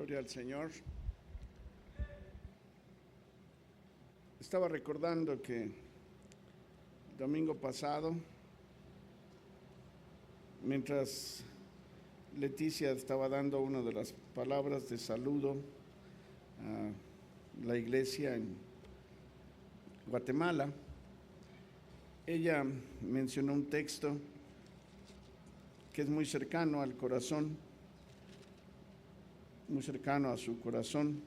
Gloria al Señor. Estaba recordando que el domingo pasado, mientras Leticia estaba dando una de las palabras de saludo a la iglesia en Guatemala, ella mencionó un texto que es muy cercano al corazón, muy cercano a su corazón.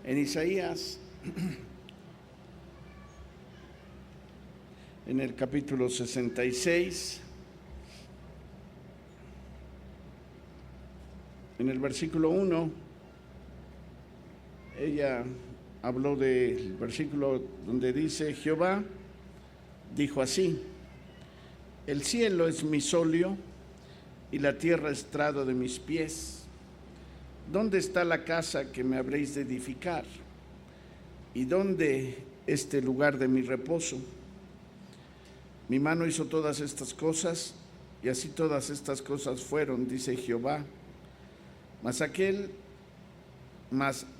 En Isaías, en el capítulo 66, en el versículo 1, ella habló del versículo donde dice: Jehová dijo así: el cielo es mi solio y la tierra estrado de mis pies. ¿Dónde está la casa que me habréis de edificar? ¿Y dónde este lugar de mi reposo? Mi mano hizo todas estas cosas, y así todas estas cosas fueron, dice Jehová. Mas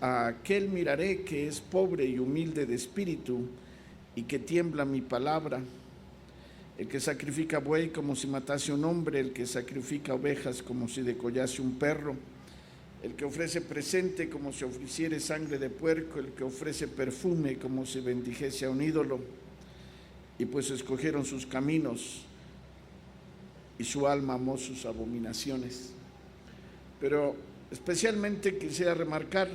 a aquel miraré que es pobre y humilde de espíritu, y que tiembla mi palabra. El que sacrifica buey como si matase un hombre, el que sacrifica ovejas como si degollase un perro, el que ofrece presente como si ofreciere sangre de puerco, el que ofrece perfume como si bendijese a un ídolo. Y pues escogieron sus caminos, y su alma amó sus abominaciones. Pero especialmente quisiera remarcar,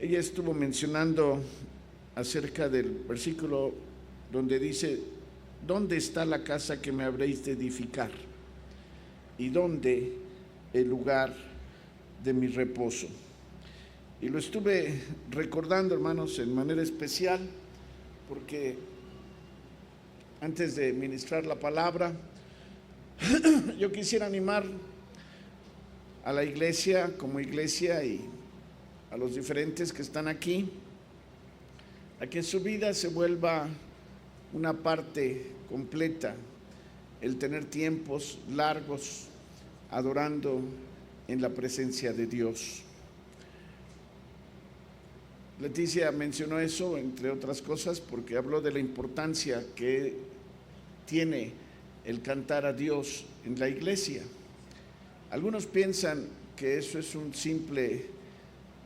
ella estuvo mencionando acerca del versículo donde dice: ¿dónde está la casa que me habréis de edificar? ¿Y dónde el lugar de mi reposo? Y lo estuve recordando, hermanos, en manera especial, porque antes de ministrar la palabra, yo quisiera animar a la iglesia como iglesia y a los diferentes que están aquí, a que su vida se vuelva una parte completa, el tener tiempos largos adorando en la presencia de Dios. Leticia mencionó eso, entre otras cosas, porque habló de la importancia que tiene el cantar a Dios en la iglesia. Algunos piensan que eso es un simple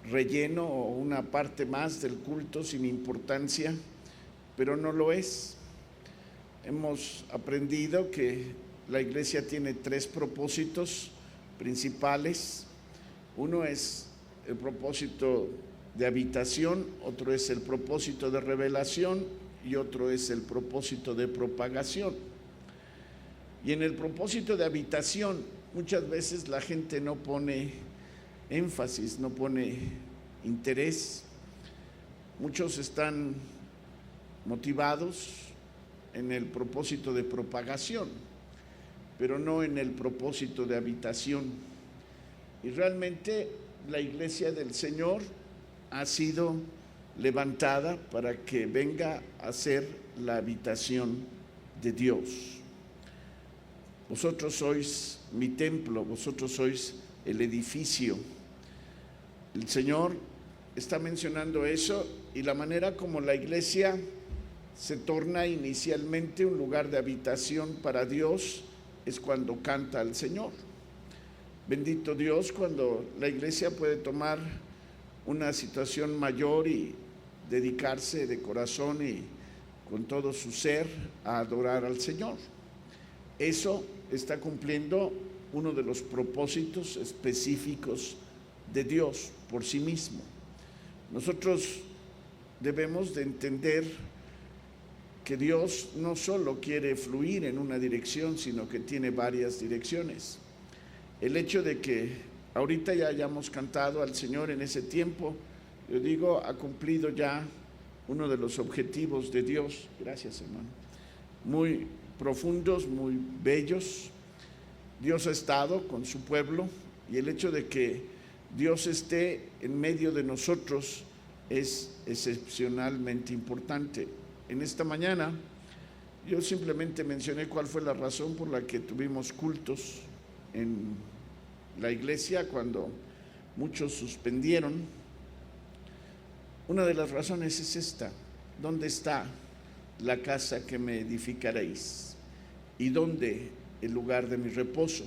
relleno o una parte más del culto sin importancia, pero no lo es. Hemos aprendido que la iglesia tiene tres propósitos principales. Uno es el propósito de habitación, otro es el propósito de revelación y otro es el propósito de propagación. Y en el propósito de habitación, muchas veces la gente no pone énfasis, no pone interés. Muchos están motivados en el propósito de propagación, pero no en el propósito de habitación. Y realmente la iglesia del Señor ha sido levantada para que venga a ser la habitación de Dios. Vosotros sois mi templo, vosotros sois el edificio. El Señor está mencionando eso, y la manera como la iglesia se torna inicialmente un lugar de habitación para Dios es cuando canta al Señor. Bendito Dios cuando la iglesia puede tomar una situación mayor y dedicarse de corazón y con todo su ser a adorar al Señor. Eso está cumpliendo uno de los propósitos específicos de Dios por sí mismo. Nosotros debemos de entender que Dios no solo quiere fluir en una dirección, sino que tiene varias direcciones. El hecho de que ahorita ya hayamos cantado al Señor en ese tiempo, yo digo, ha cumplido ya uno de los objetivos de Dios. Gracias, hermano. Muy profundos, muy bellos, Dios ha estado con su pueblo y el hecho de que Dios esté en medio de nosotros es excepcionalmente importante. En esta mañana yo simplemente mencioné cuál fue la razón por la que tuvimos cultos en la iglesia cuando muchos suspendieron. Una de las razones es esta: ¿dónde está la casa que me edificaréis? ¿Y dónde el lugar de mi reposo?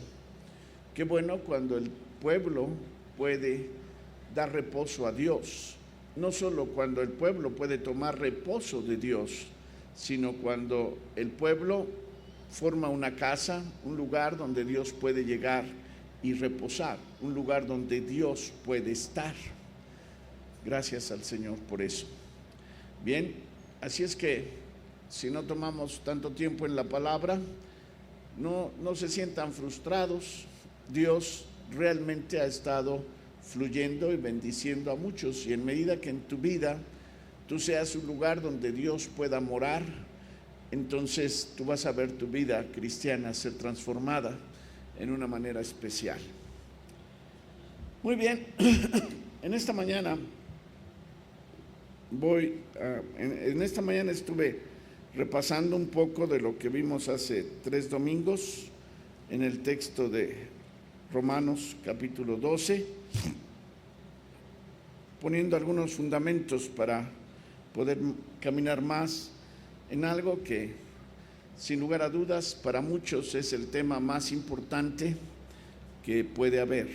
Qué bueno cuando el pueblo puede dar reposo a Dios, no solo cuando el pueblo puede tomar reposo de Dios, sino cuando el pueblo forma una casa, un lugar donde Dios puede llegar y reposar, un lugar donde Dios puede estar. Gracias al Señor por eso. Bien, así es que si no tomamos tanto tiempo en la palabra, no se sientan frustrados. Dios realmente ha estado fluyendo y bendiciendo a muchos, y en medida que en tu vida tú seas un lugar donde Dios pueda morar, entonces tú vas a ver tu vida cristiana ser transformada en una manera especial. Muy bien, en esta mañana estuve repasando un poco de lo que vimos hace 3 domingos en el texto de Romanos capítulo 12, poniendo algunos fundamentos para poder caminar más en algo que, sin lugar a dudas, para muchos es el tema más importante que puede haber,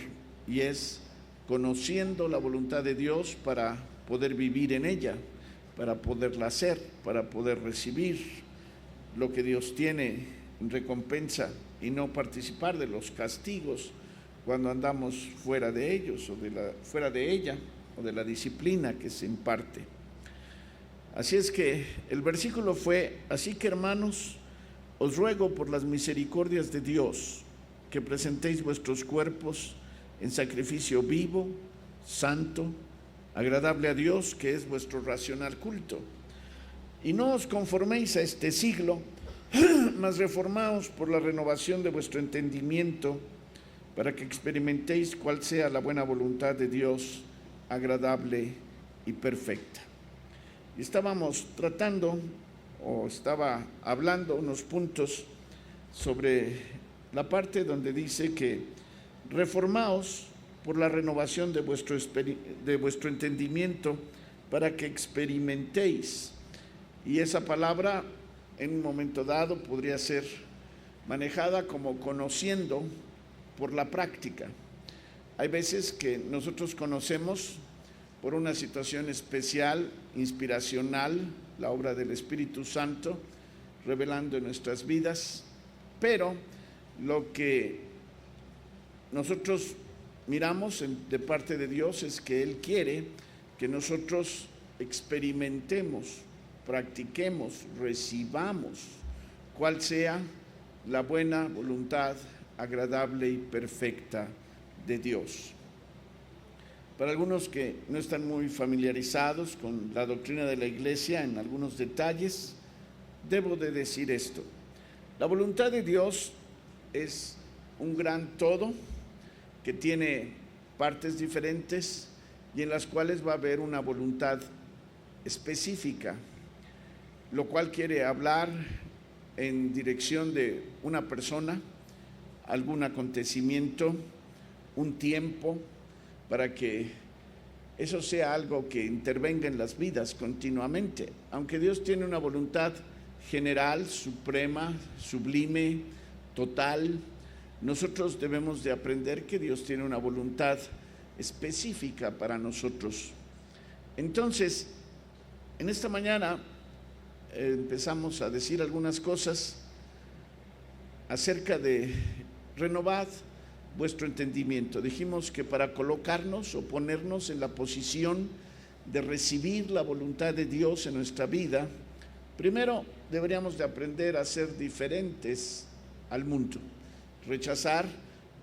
y es conociendo la voluntad de Dios para poder vivir en ella, para poderla hacer, para poder recibir lo que Dios tiene en recompensa y no participar de los castigos cuando andamos fuera de ellos fuera de ella o de la disciplina que se imparte. Así es que el versículo fue: así que, hermanos, os ruego por las misericordias de Dios que presentéis vuestros cuerpos en sacrificio vivo, santo, agradable a Dios, que es vuestro racional culto. Y no os conforméis a este siglo, mas reformaos por la renovación de vuestro entendimiento, para que experimentéis cuál sea la buena voluntad de Dios, agradable y perfecta. Y estábamos estaba hablando unos puntos sobre la parte donde dice que reformaos por la renovación de vuestro entendimiento, para que experimentéis. Y esa palabra en un momento dado podría ser manejada como conociendo por la práctica. Hay veces que nosotros conocemos por una situación especial, inspiracional, la obra del Espíritu Santo revelando en nuestras vidas, pero lo que nosotros miramos de parte de Dios es que Él quiere que nosotros experimentemos, practiquemos, recibamos cuál sea la buena voluntad agradable y perfecta de Dios. Para algunos que no están muy familiarizados con la doctrina de la Iglesia en algunos detalles, debo de decir esto: la voluntad de Dios es un gran todo que tiene partes diferentes y en las cuales va a haber una voluntad específica, lo cual quiere hablar en dirección de una persona, algún acontecimiento, un tiempo, para que eso sea algo que intervenga en las vidas continuamente. Aunque Dios tiene una voluntad general, suprema, sublime, total, nosotros debemos de aprender que Dios tiene una voluntad específica para nosotros. Entonces, en esta mañana empezamos a decir algunas cosas acerca de renovad vuestro entendimiento. Dijimos que para colocarnos o ponernos en la posición de recibir la voluntad de Dios en nuestra vida, primero deberíamos de aprender a ser diferentes al mundo, rechazar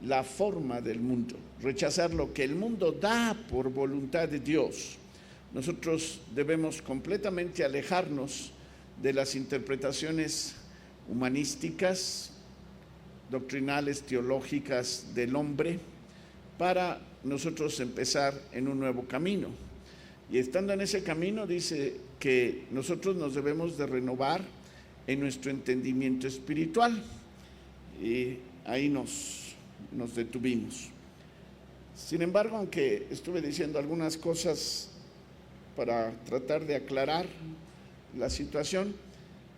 la forma del mundo, rechazar lo que el mundo da por voluntad de Dios. Nosotros debemos completamente alejarnos de las interpretaciones humanísticas, doctrinales, teológicas del hombre, para nosotros empezar en un nuevo camino. Y estando en ese camino, dice que nosotros nos debemos de renovar en nuestro entendimiento espiritual. Y ahí nos detuvimos. Sin embargo, aunque estuve diciendo algunas cosas para tratar de aclarar la situación,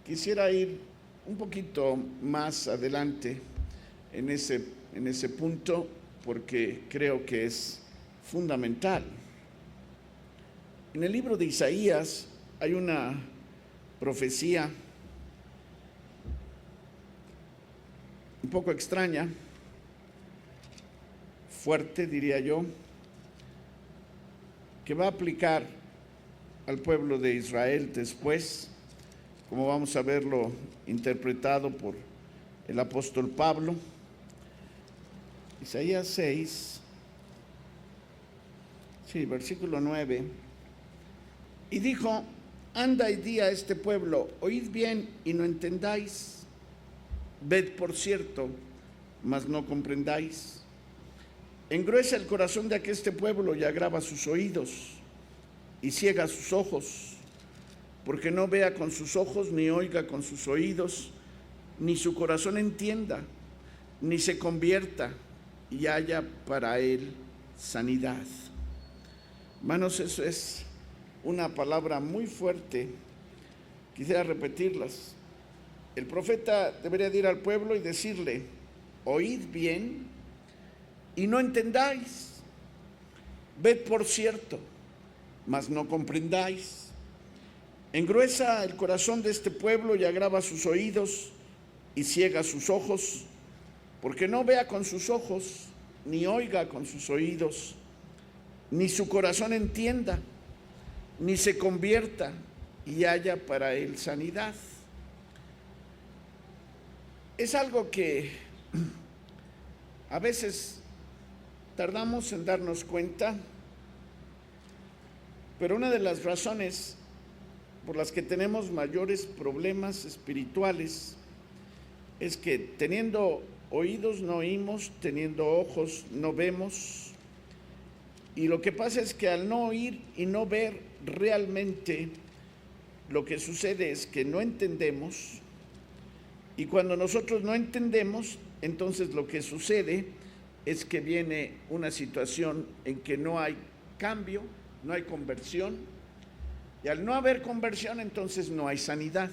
quisiera ir un poquito más adelante en ese punto, porque creo que es fundamental. En el libro de Isaías hay una profecía un poco extraña, fuerte diría yo, que va a aplicar al pueblo de Israel después, como vamos a verlo interpretado por el apóstol Pablo. Isaías 6, versículo 9, y dijo: anda y di a este pueblo, oíd bien y no entendáis, ved por cierto, mas no comprendáis. Engruesa el corazón de aqueste pueblo y agrava sus oídos y ciega sus ojos, porque no vea con sus ojos, ni oiga con sus oídos, ni su corazón entienda, ni se convierta y haya para él sanidad. Hermanos, eso es una palabra muy fuerte. Quisiera repetirlas. El profeta debería ir al pueblo y decirle: oíd bien y no entendáis, ved por cierto, mas no comprendáis. Engruesa el corazón de este pueblo y agrava sus oídos y ciega sus ojos, porque no vea con sus ojos, ni oiga con sus oídos, ni su corazón entienda, ni se convierta y haya para él sanidad. Es algo que a veces tardamos en darnos cuenta, pero una de las razones por las que tenemos mayores problemas espirituales es que teniendo oídos no oímos, teniendo ojos no vemos, y lo que pasa es que al no oír y no ver realmente, lo que sucede es que no entendemos, y cuando nosotros no entendemos, entonces lo que sucede es que viene una situación en que no hay cambio, no hay conversión, y al no haber conversión, entonces no hay sanidad.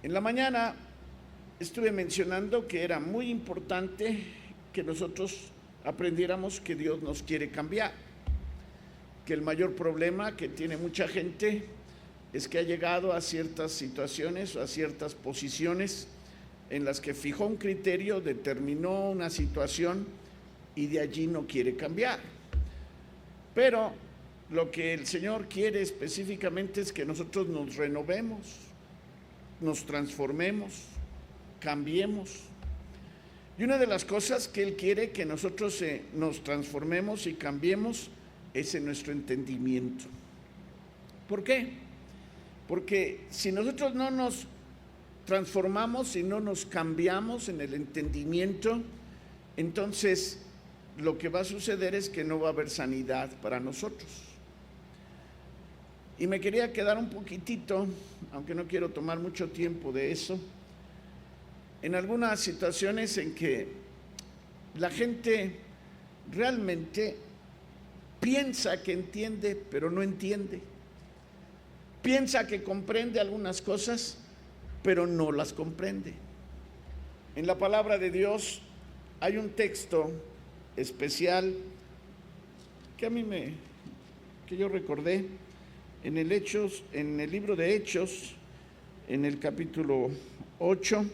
En la mañana estuve mencionando que era muy importante que nosotros aprendiéramos que Dios nos quiere cambiar, que el mayor problema que tiene mucha gente es que ha llegado a ciertas situaciones o a ciertas posiciones en las que fijó un criterio, determinó una situación y de allí no quiere cambiar. Pero lo que el Señor quiere específicamente es que nosotros nos renovemos, nos transformemos, cambiemos. Y una de las cosas que Él quiere que nosotros nos transformemos y cambiemos es en nuestro entendimiento. ¿Por qué? Porque si nosotros no nos transformamos y no nos cambiamos en el entendimiento, entonces lo que va a suceder es que no va a haber sanidad para nosotros. Y me quería quedar un poquitito, aunque no quiero tomar mucho tiempo de eso, en algunas situaciones en que la gente realmente piensa que entiende, pero no entiende. Piensa que comprende algunas cosas, pero no las comprende. En la palabra de Dios hay un texto especial que yo recordé en el libro de Hechos, en el capítulo 8.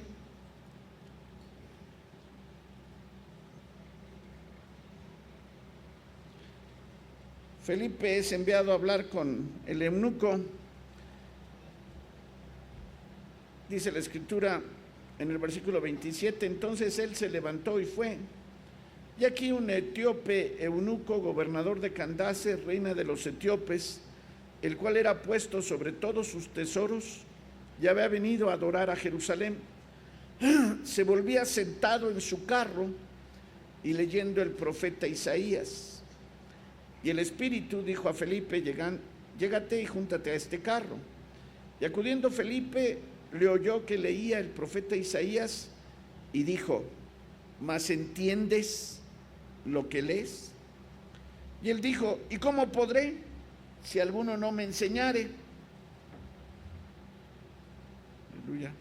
Felipe es enviado a hablar con el eunuco. Dice la Escritura en el versículo 27, entonces él se levantó y fue. Y aquí un etíope eunuco, gobernador de Candace, reina de los etíopes, el cual era puesto sobre todos sus tesoros, ya había venido a adorar a Jerusalén. se volvía sentado en su carro y leyendo el profeta Isaías. Y el Espíritu dijo a Felipe: llégate y júntate a este carro. Y acudiendo Felipe, le oyó que leía el profeta Isaías y dijo: ¿mas entiendes lo que lees? Y él dijo: ¿y cómo podré si alguno no me enseñare? Aleluya.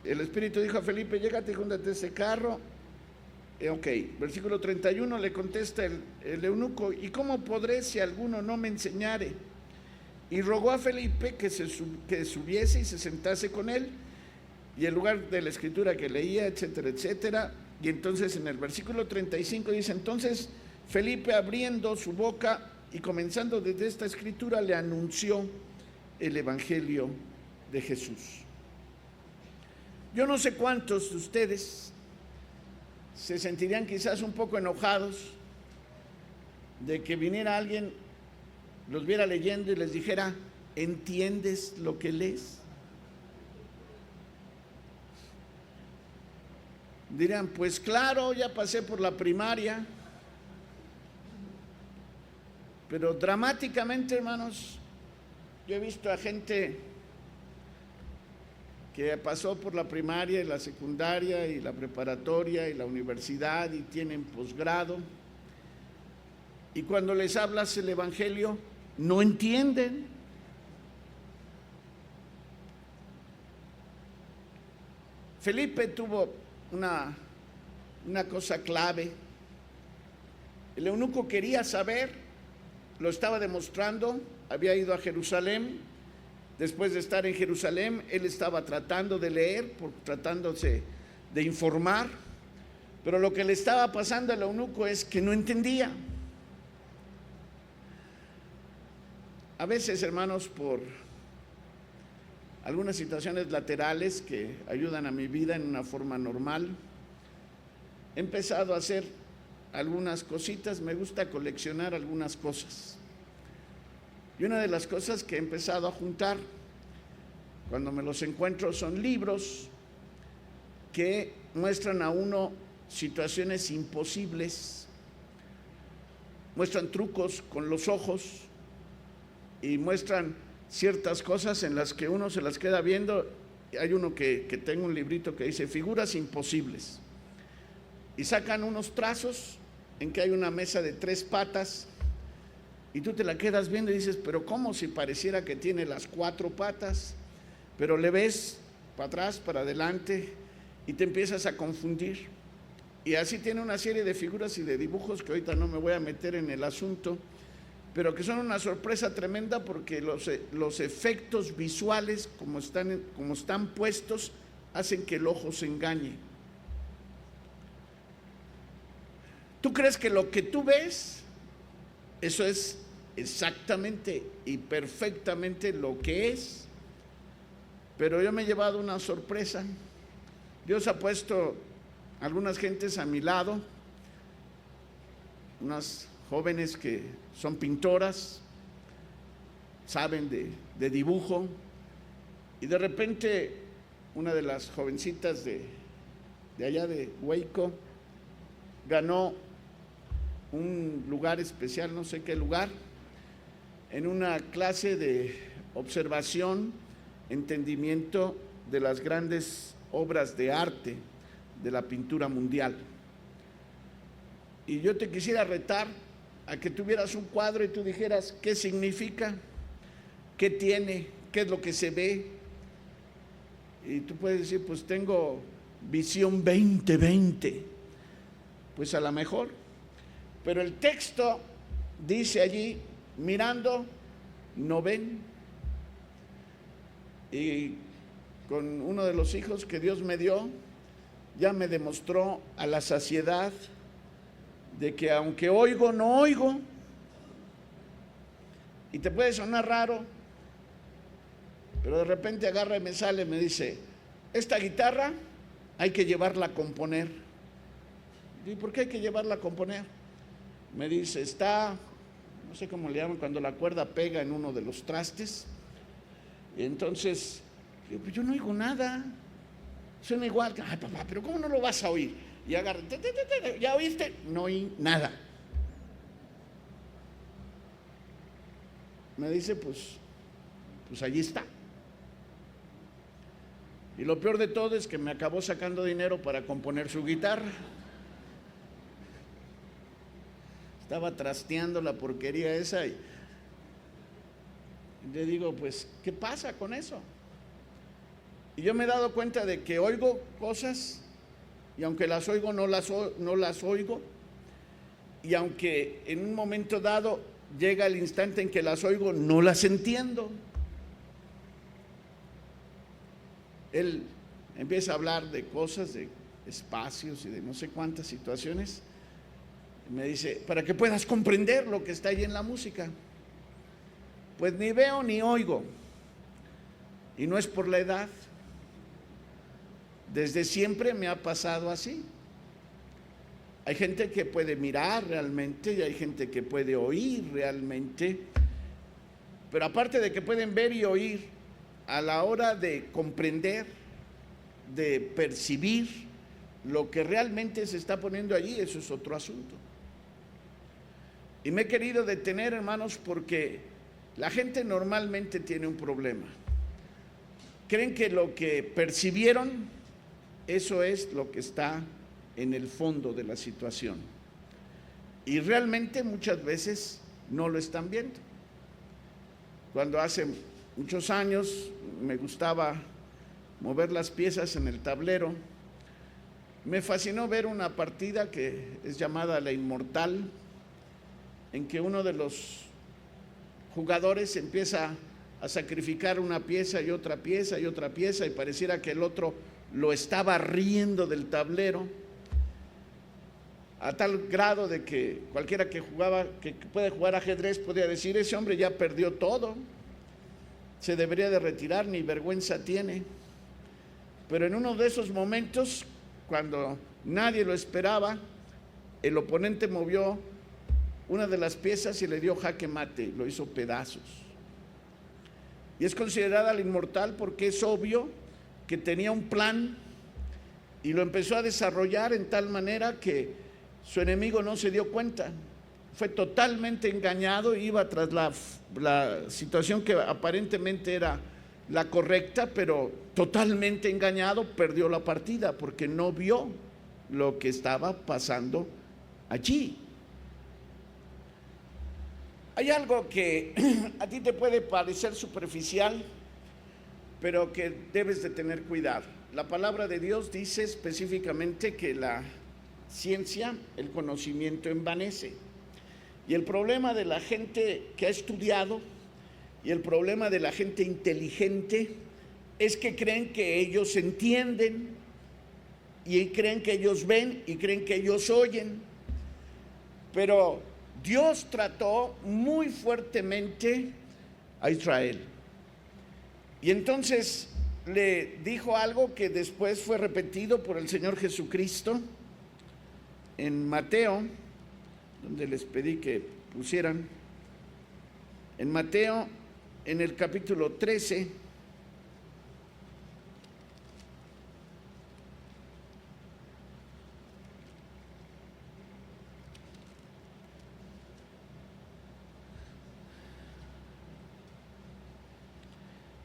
El Espíritu dijo a Felipe: llégate y júntate a ese carro. Ok, versículo 31, le contesta el eunuco: ¿y cómo podré si alguno no me enseñare? Y rogó a Felipe que subiese y se sentase con él, y el lugar de la escritura que leía, etcétera, etcétera. Y entonces en el versículo 35 dice: entonces Felipe, abriendo su boca y comenzando desde esta escritura, le anunció el evangelio de Jesús. Yo no sé cuántos de ustedes se sentirían quizás un poco enojados de que viniera alguien, los viera leyendo y les dijera: ¿entiendes lo que lees? Dirían: pues claro, ya pasé por la primaria. Pero dramáticamente, hermanos, yo he visto a gente que pasó por la primaria y la secundaria y la preparatoria y la universidad y tienen posgrado, y cuando les hablas el evangelio no entienden. Felipe tuvo una cosa clave. El eunuco quería saber, lo estaba demostrando, había ido a Jerusalén. Después de estar en Jerusalén, él estaba tratando de leer, tratándose de informar, pero lo que le estaba pasando al eunuco es que no entendía. A veces, hermanos, por algunas situaciones laterales que ayudan a mi vida en una forma normal, he empezado a hacer algunas cositas. Me gusta coleccionar algunas cosas. Y una de las cosas que he empezado a juntar, cuando me los encuentro, son libros que muestran a uno situaciones imposibles, muestran trucos con los ojos y muestran ciertas cosas en las que uno se las queda viendo. Hay uno que tengo un librito que dice figuras imposibles, y sacan unos trazos en que hay una mesa de 3 patas, y tú te la quedas viendo y dices: pero ¿cómo? Si pareciera que tiene las 4 patas, pero le ves para atrás, para adelante, y te empiezas a confundir. Y así tiene una serie de figuras y de dibujos que ahorita no me voy a meter en el asunto, pero que son una sorpresa tremenda, porque los efectos visuales, como están puestos, hacen que el ojo se engañe. Tú crees que lo que tú ves, eso es exactamente y perfectamente lo que es, pero yo me he llevado una sorpresa. Dios ha puesto algunas gentes a mi lado, unas jóvenes que son pintoras, saben de dibujo, y de repente una de las jovencitas de allá de Hueco ganó un lugar especial, no sé qué lugar, en una clase de observación, entendimiento de las grandes obras de arte de la pintura mundial. Y yo te quisiera retar a que tuvieras un cuadro y tú dijeras: ¿qué significa? ¿Qué tiene? ¿Qué es lo que se ve? Y tú puedes decir: pues tengo visión 20/20. Pues a lo mejor, pero el texto dice allí: mirando no ven. Y con uno de los hijos que Dios me dio, ya me demostró a la saciedad de que aunque oigo, no oigo. Y te puede sonar raro, pero de repente agarra y me sale, me dice: esta guitarra hay que llevarla a componer. ¿Y por qué hay que llevarla a componer? Me dice: está, no sé cómo le llaman, cuando la cuerda pega en uno de los trastes. Y entonces, pues yo no oigo nada. Suena igual. Ay, papá, pero ¿cómo no lo vas a oír? Y agarra, ¿ya oíste? No oí nada. Me dice, pues allí está. Y lo peor de todo es que me acabó sacando dinero para componer su guitarra. Estaba trasteando la porquería esa y le digo, pues, ¿qué pasa con eso? Y yo me he dado cuenta de que oigo cosas y aunque las oigo no las oigo, y aunque en un momento dado llega el instante en que las oigo, no las entiendo. Él empieza a hablar de cosas, de espacios y de no sé cuántas situaciones. Me dice, para que puedas comprender lo que está ahí en la música. Pues ni veo ni oigo. Y no es por la edad. Desde siempre me ha pasado así. Hay gente que puede mirar realmente y hay gente que puede oír realmente. Pero aparte de que pueden ver y oír, a la hora de comprender, de percibir lo que realmente se está poniendo allí, eso es otro asunto. Y me he querido detener, hermanos, porque la gente normalmente tiene un problema. Creen que lo que percibieron, eso es lo que está en el fondo de la situación. Y realmente muchas veces no lo están viendo. Cuando hace muchos años me gustaba mover las piezas en el tablero, me fascinó ver una partida que es llamada La Inmortal, en que uno de los jugadores empieza a sacrificar una pieza y otra pieza y otra pieza y pareciera que el otro lo estaba riendo del tablero, a tal grado de que cualquiera que puede jugar ajedrez podría decir, ese hombre ya perdió todo, se debería de retirar, ni vergüenza tiene. Pero en uno de esos momentos, cuando nadie lo esperaba, el oponente movió una de las piezas y le dio jaque mate, lo hizo pedazos. Y es considerada la inmortal porque es obvio que tenía un plan y lo empezó a desarrollar en tal manera que su enemigo no se dio cuenta. Fue totalmente engañado, iba tras la situación que aparentemente era la correcta, pero totalmente engañado, perdió la partida porque no vio lo que estaba pasando allí. Hay algo que a ti te puede parecer superficial, pero que debes de tener cuidado. La palabra de Dios dice específicamente que la ciencia, el conocimiento envanece. Y el problema de la gente que ha estudiado y el problema de la gente inteligente es que creen que ellos entienden y creen que ellos ven y creen que ellos oyen. Pero Dios trató muy fuertemente a Israel. Y entonces le dijo algo que después fue repetido por el Señor Jesucristo en Mateo, donde les pedí que pusieran, en Mateo, en el capítulo 13,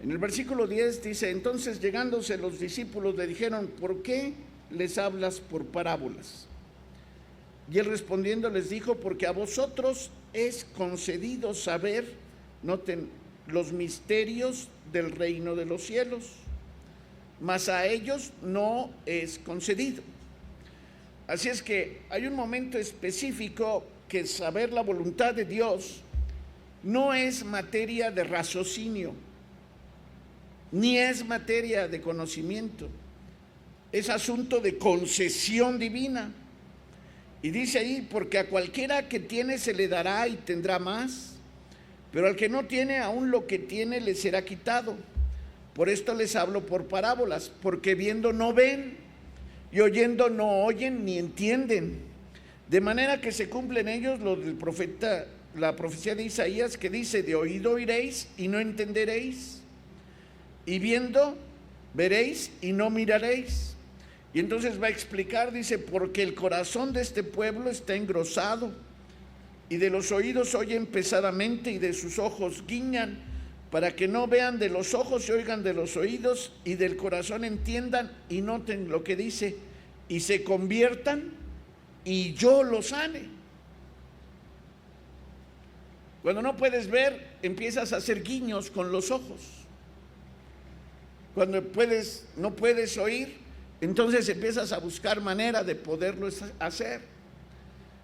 en el versículo 10 dice, entonces llegándose los discípulos le dijeron, ¿por qué les hablas por parábolas? Y él respondiendo les dijo, porque a vosotros es concedido saber, noten, los misterios del reino de los cielos, mas a ellos no es concedido. Así es que hay un momento específico que saber la voluntad de Dios no es materia de raciocinio, ni es materia de conocimiento, es asunto de concesión divina. Y dice ahí, porque a cualquiera que tiene se le dará y tendrá más, pero al que no tiene, aún lo que tiene le será quitado. Por esto les hablo por parábolas, porque viendo no ven, y oyendo no oyen ni entienden. De manera que se cumplen ellos lo del profeta, la profecía de Isaías, que dice, de oído oiréis y no entenderéis, y viendo veréis y no miraréis. Y entonces va a explicar, dice, porque el corazón de este pueblo está engrosado, y de los oídos oyen pesadamente, y de sus ojos guiñan, para que no vean de los ojos y oigan de los oídos, y del corazón entiendan y noten lo que dice, y se conviertan, y yo los sane. Cuando no puedes ver, empiezas a hacer guiños con los ojos. Cuando no puedes oír, entonces empiezas a buscar manera de poderlo hacer.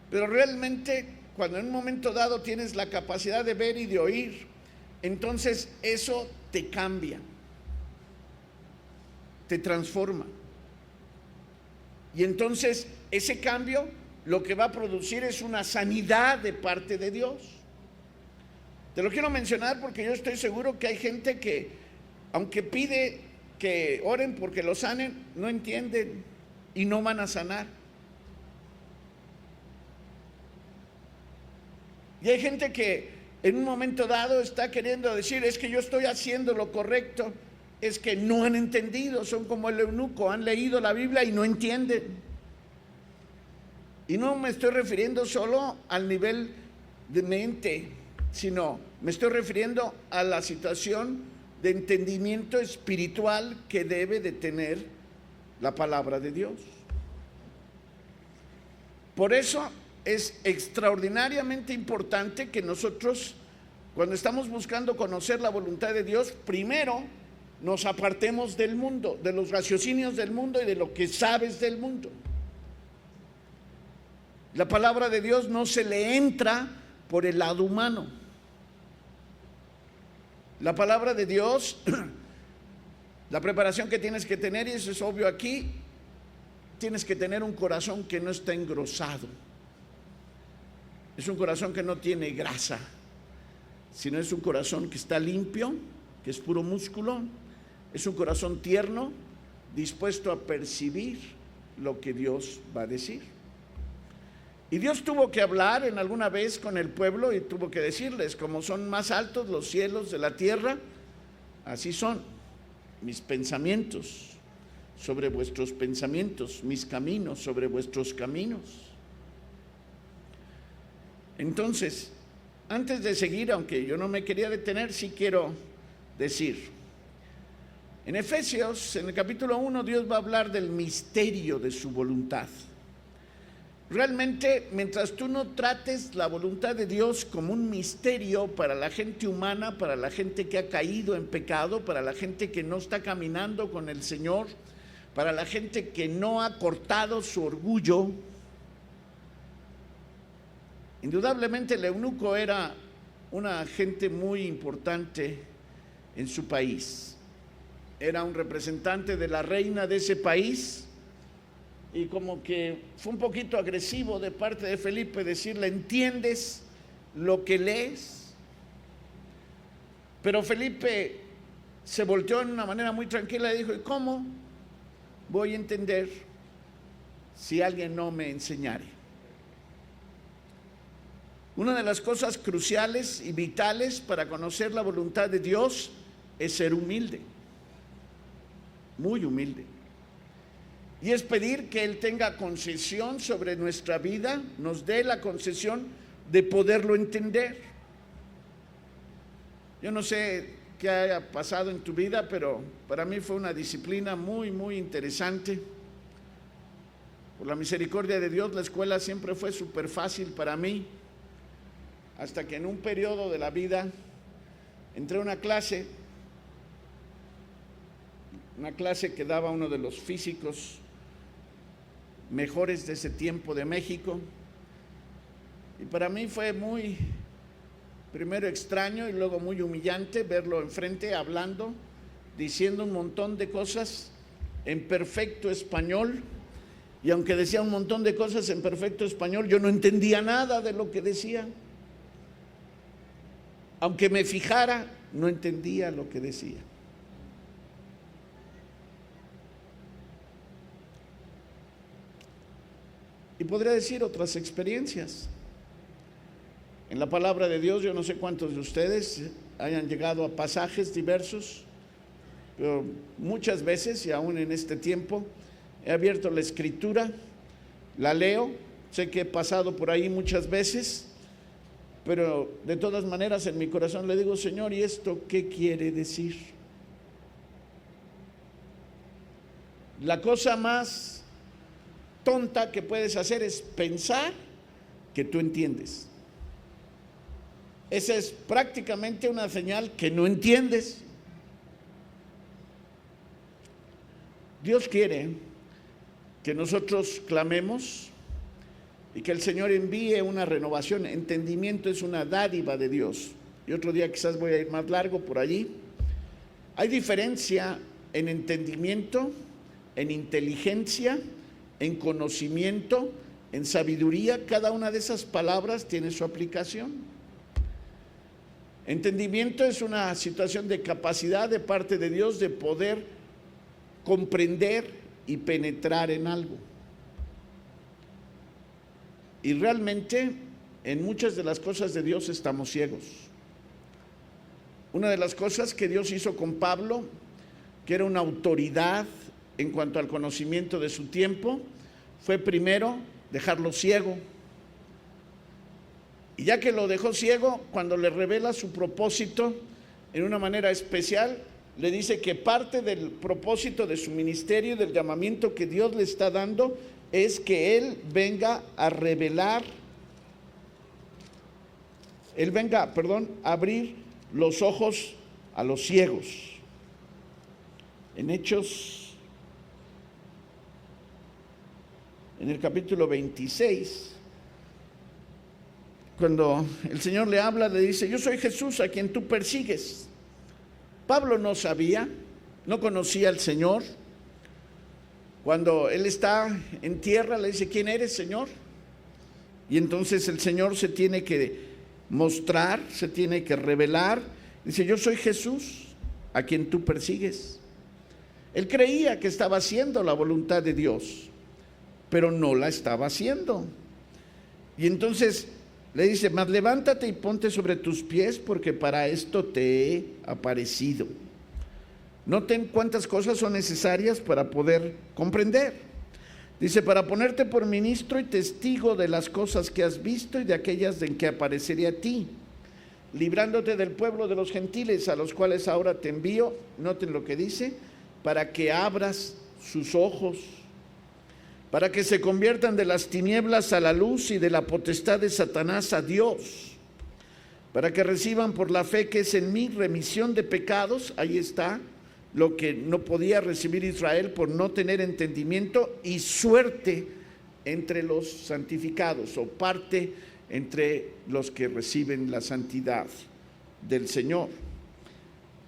Pero realmente, cuando en un momento dado tienes la capacidad de ver y de oír, entonces eso te cambia, te transforma. Y entonces ese cambio lo que va a producir es una sanidad de parte de Dios. Te lo quiero mencionar porque yo estoy seguro que hay gente que, aunque pide que oren porque lo sanen, no entienden y no van a sanar. Y hay gente que en un momento dado está queriendo decir, es que yo estoy haciendo lo correcto, es que no han entendido, son como el eunuco, han leído la Biblia y no entienden. Y no me estoy refiriendo solo al nivel de mente, sino me estoy refiriendo a la situación de entendimiento espiritual que debe de tener la palabra de Dios. Por eso es extraordinariamente importante que nosotros, cuando estamos buscando conocer la voluntad de Dios, primero nos apartemos del mundo, de los raciocinios del mundo y de lo que sabes del mundo. La palabra de Dios no se le entra por el lado humano. La palabra de Dios, la preparación que tienes que tener, y eso es obvio aquí, tienes que tener un corazón que no está engrosado. Es un corazón que no tiene grasa, sino es un corazón que está limpio, que es puro músculo. Es un corazón tierno, dispuesto a percibir lo que Dios va a decir. Y Dios tuvo que hablar en alguna vez con el pueblo y tuvo que decirles, como son más altos los cielos de la tierra, así son mis pensamientos sobre vuestros pensamientos, mis caminos sobre vuestros caminos. Entonces, antes de seguir, aunque yo no me quería detener, sí quiero decir, en Efesios, en el capítulo 1, Dios va a hablar del misterio de su voluntad. Realmente, mientras tú no trates la voluntad de Dios como un misterio para la gente humana, para la gente que ha caído en pecado, para la gente que no está caminando con el Señor, para la gente que no ha cortado su orgullo, indudablemente el eunuco era una gente muy importante en su país. Era un representante de la reina de ese país. Y como que fue un poquito agresivo de parte de Felipe decirle, ¿entiendes lo que lees? Pero Felipe se volteó en una manera muy tranquila y dijo, ¿y cómo voy a entender si alguien no me enseñare? Una de las cosas cruciales y vitales para conocer la voluntad de Dios es ser humilde, muy humilde. Y es pedir que Él tenga concesión sobre nuestra vida, nos dé la concesión de poderlo entender. Yo no sé qué haya pasado en tu vida, pero para mí fue una disciplina muy, muy interesante. Por la misericordia de Dios, la escuela siempre fue súper fácil para mí, hasta que en un periodo de la vida entré a una clase que daba uno de los físicos mejores de ese tiempo de México, y para mí fue muy, primero extraño y luego muy humillante verlo enfrente hablando, diciendo un montón de cosas en perfecto español, y aunque decía un montón de cosas en perfecto español, yo no entendía nada de lo que decía. Aunque me fijara, no entendía lo que decía. Y podría decir otras experiencias. En la palabra de Dios, yo no sé cuántos de ustedes hayan llegado a pasajes diversos pero muchas veces, y aún en este tiempo, he abierto la Escritura, la leo, sé que he pasado por ahí muchas veces, pero de todas maneras en mi corazón le digo, Señor, ¿y esto qué quiere decir? La cosa más tonta que puedes hacer es pensar que tú entiendes. Esa es prácticamente una señal que no entiendes. Dios quiere que nosotros clamemos y que el Señor envíe una renovación. Entendimiento es una dádiva de Dios. Y otro día quizás voy a ir más largo por allí. Hay diferencia en entendimiento, en inteligencia, en conocimiento, en sabiduría. Cada una de esas palabras tiene su aplicación. Entendimiento es una situación de capacidad de parte de Dios de poder comprender y penetrar en algo. Y realmente en muchas de las cosas de Dios estamos ciegos. Una de las cosas que Dios hizo con Pablo, que era una autoridad en cuanto al conocimiento de su tiempo, fue primero dejarlo ciego. Y ya que lo dejó ciego, cuando le revela su propósito en una manera especial, le dice que parte del propósito de su ministerio, del llamamiento que Dios le está dando, es que Él venga a revelar, a abrir los ojos a los ciegos. En Hechos, en el capítulo 26, cuando el Señor le habla, le dice, yo soy Jesús a quien tú persigues. Pablo no sabía, no conocía al Señor. Cuando él está en tierra, le dice, ¿quién eres, Señor? Y entonces el Señor se tiene que mostrar, se tiene que revelar. Dice, yo soy Jesús a quien tú persigues. Él creía que estaba haciendo la voluntad de Dios, pero no la estaba haciendo. Y entonces le dice, mas levántate y ponte sobre tus pies, porque para esto te he aparecido. Noten cuántas cosas son necesarias para poder comprender. Dice, para ponerte por ministro y testigo de las cosas que has visto y de aquellas en que apareceré a ti, librándote del pueblo de los gentiles, a los cuales ahora te envío. Noten lo que dice, para que abras sus ojos, para que se conviertan de las tinieblas a la luz y de la potestad de Satanás a Dios, para que reciban por la fe que es en mí remisión de pecados. Ahí está lo que no podía recibir Israel por no tener entendimiento, y suerte entre los santificados, o parte entre los que reciben la santidad del Señor.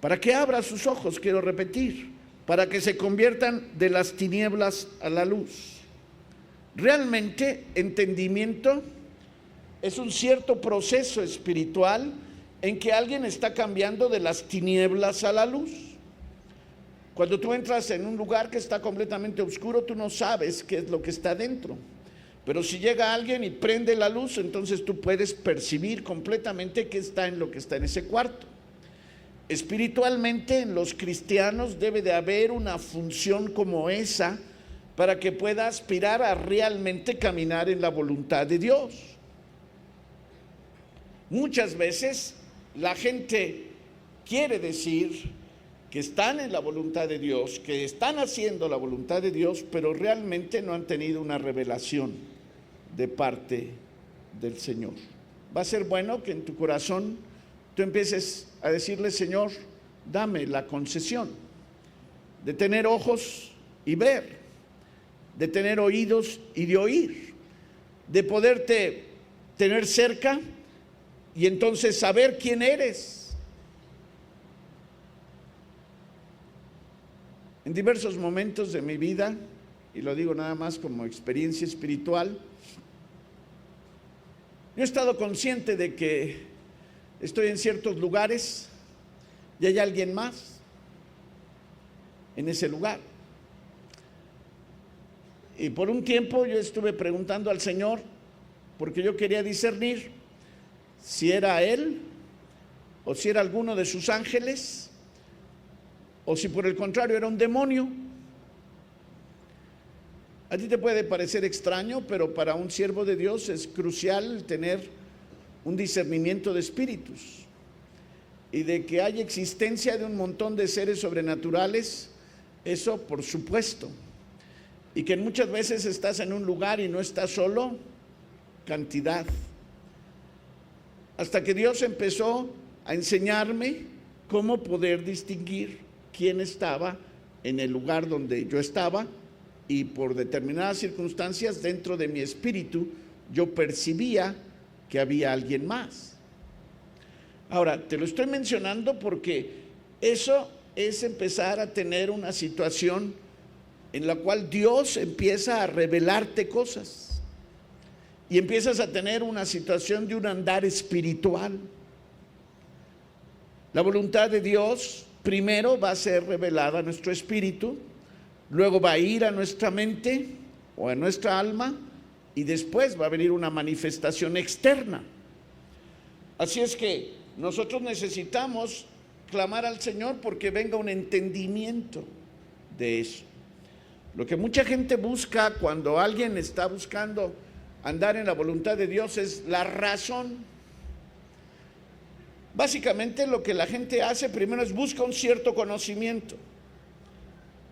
Para que abra sus ojos, quiero repetir, para que se conviertan de las tinieblas a la luz. Realmente, entendimiento es un cierto proceso espiritual en que alguien está cambiando de las tinieblas a la luz. Cuando tú entras en un lugar que está completamente oscuro, tú no sabes qué es lo que está dentro. Pero si llega alguien y prende la luz, entonces tú puedes percibir completamente qué está en lo que está en ese cuarto. Espiritualmente, en los cristianos debe de haber una función como esa para que pueda aspirar a realmente caminar en la voluntad de Dios. Muchas veces la gente quiere decir que están en la voluntad de Dios, que están haciendo la voluntad de Dios, pero realmente no han tenido una revelación de parte del Señor. Va a ser bueno que en tu corazón tú empieces a decirle, Señor, dame la concesión de tener ojos y ver, de tener oídos y de oír, de poderte tener cerca y entonces saber quién eres. En diversos momentos de mi vida, y lo digo nada más como experiencia espiritual, yo he estado consciente de que estoy en ciertos lugares y hay alguien más en ese lugar. Y por un tiempo yo estuve preguntando al Señor, porque yo quería discernir si era Él o si era alguno de sus ángeles, o si por el contrario era un demonio. A ti te puede parecer extraño, pero para un siervo de Dios es crucial tener un discernimiento de espíritus y de que hay existencia de un montón de seres sobrenaturales, eso por supuesto, y que muchas veces estás en un lugar y no estás solo, cantidad. Hasta que Dios empezó a enseñarme cómo poder distinguir quién estaba en el lugar donde yo estaba, y por determinadas circunstancias dentro de mi espíritu yo percibía que había alguien más. Ahora, te lo estoy mencionando porque eso es empezar a tener una situación en la cual Dios empieza a revelarte cosas y empiezas a tener una situación de un andar espiritual. La voluntad de Dios primero va a ser revelada a nuestro espíritu, luego va a ir a nuestra mente o a nuestra alma y después va a venir una manifestación externa. Así es que nosotros necesitamos clamar al Señor porque venga un entendimiento de eso. Lo que mucha gente busca cuando alguien está buscando andar en la voluntad de Dios es la razón. Básicamente lo que la gente hace primero es busca un cierto conocimiento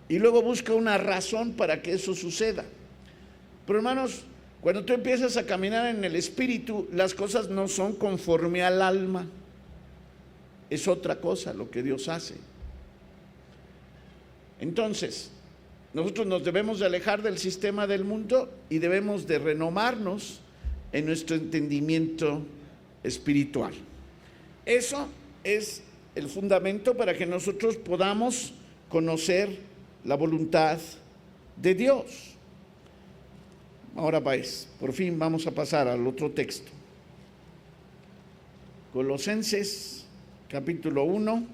y luego busca una razón para que eso suceda. Pero hermanos, cuando tú empiezas a caminar en el espíritu, las cosas no son conforme al alma. Es otra cosa lo que Dios hace. Entonces, nosotros nos debemos de alejar del sistema del mundo y debemos de renovarnos en nuestro entendimiento espiritual. Eso es el fundamento para que nosotros podamos conocer la voluntad de Dios. Ahora pues, por fin vamos a pasar al otro texto. Colosenses capítulo 1.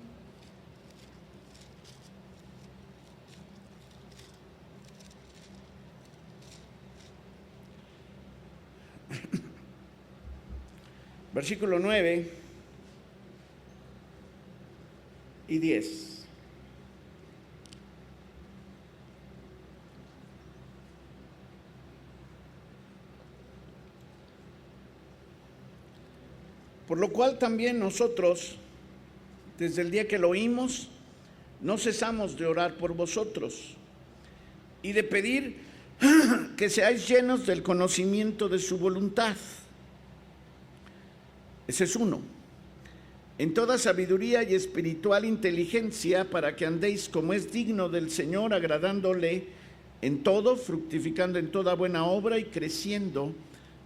Versículo 9 y 10. Por lo cual también nosotros, desde el día que lo oímos, no cesamos de orar por vosotros y de pedir que seáis llenos del conocimiento de su voluntad. Ese es uno. En toda sabiduría y espiritual inteligencia, para que andéis como es digno del Señor, agradándole en todo, fructificando en toda buena obra y creciendo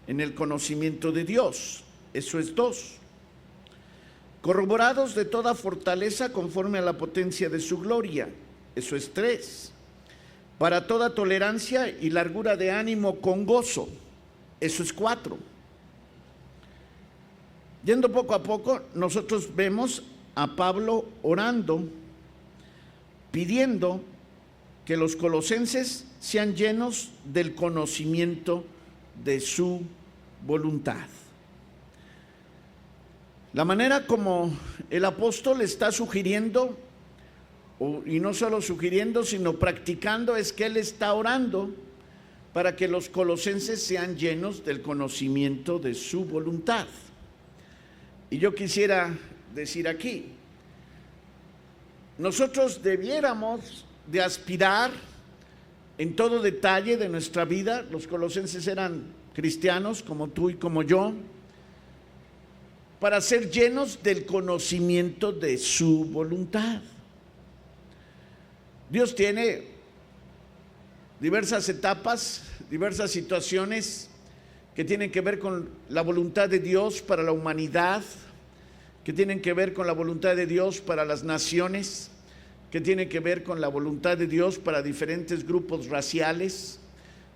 en el conocimiento de Dios. Eso es 2. Corroborados de toda fortaleza conforme a la potencia de su gloria. Eso es 3. Para toda tolerancia y largura de ánimo con gozo. Eso es 4. Yendo poco a poco, nosotros vemos a Pablo orando, pidiendo que los colosenses sean llenos del conocimiento de su voluntad. La manera como el apóstol está sugiriendo, y no solo sugiriendo, sino practicando, es que él está orando para que los colosenses sean llenos del conocimiento de su voluntad. Y yo quisiera decir aquí, nosotros debiéramos de aspirar en todo detalle de nuestra vida. Los colosenses eran cristianos como tú y como yo, para ser llenos del conocimiento de su voluntad. Dios tiene diversas etapas, diversas situaciones que tienen que ver con la voluntad de Dios para la humanidad, que tienen que ver con la voluntad de Dios para las naciones, que tienen que ver con la voluntad de Dios para diferentes grupos raciales,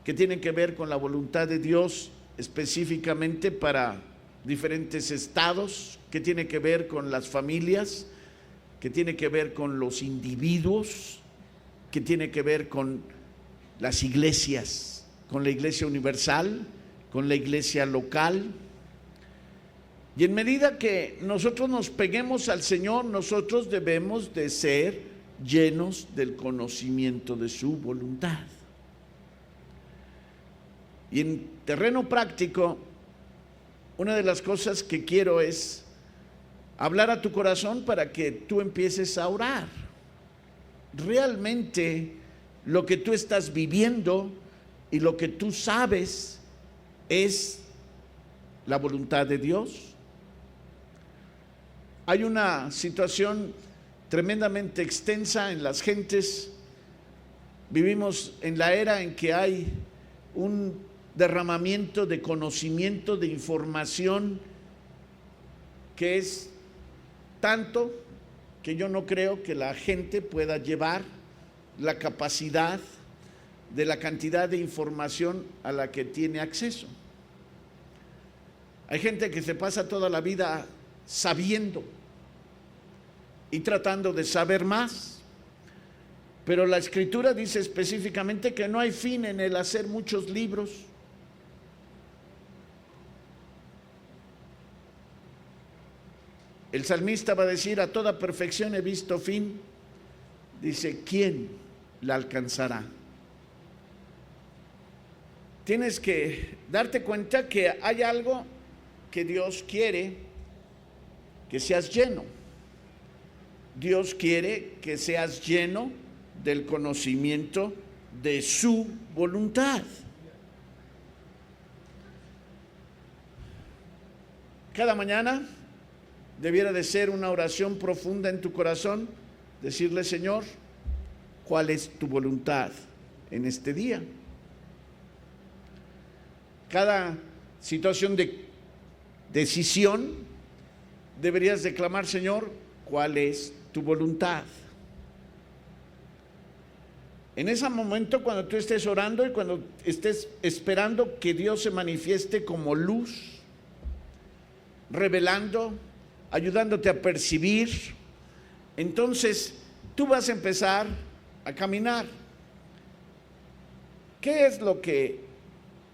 que tienen que ver con la voluntad de Dios específicamente para diferentes estados, que tiene que ver con las familias, que tiene que ver con los individuos, que tiene que ver con las iglesias, con la iglesia universal, con la iglesia local. Y en medida que nosotros nos peguemos al Señor, nosotros debemos de ser llenos del conocimiento de su voluntad. Y en terreno práctico, una de las cosas que quiero es hablar a tu corazón para que tú empieces a orar. Realmente lo que tú estás viviendo y lo que tú sabes es la voluntad de Dios. Hay una situación tremendamente extensa en las gentes. Vivimos en la era en que hay un derramamiento de conocimiento, de información, que es tanto que yo no creo que la gente pueda llevar la capacidad de la cantidad de información a la que tiene acceso. Hay gente que se pasa toda la vida sabiendo y tratando de saber más, pero la Escritura dice específicamente que no hay fin en el hacer muchos libros. El salmista va a decir: a toda perfección he visto fin. Dice: ¿quién la alcanzará? Tienes que darte cuenta que hay algo que Dios quiere que seas lleno. Dios quiere que seas lleno del conocimiento de su voluntad. Cada mañana debiera de ser una oración profunda en tu corazón, decirle: Señor, ¿cuál es tu voluntad en este día? Cada situación de decisión deberías declamar: Señor, ¿cuál es tu voluntad? En ese momento, cuando tú estés orando y cuando estés esperando que Dios se manifieste como luz, revelando, ayudándote a percibir, entonces tú vas a empezar a caminar. ¿Qué es lo que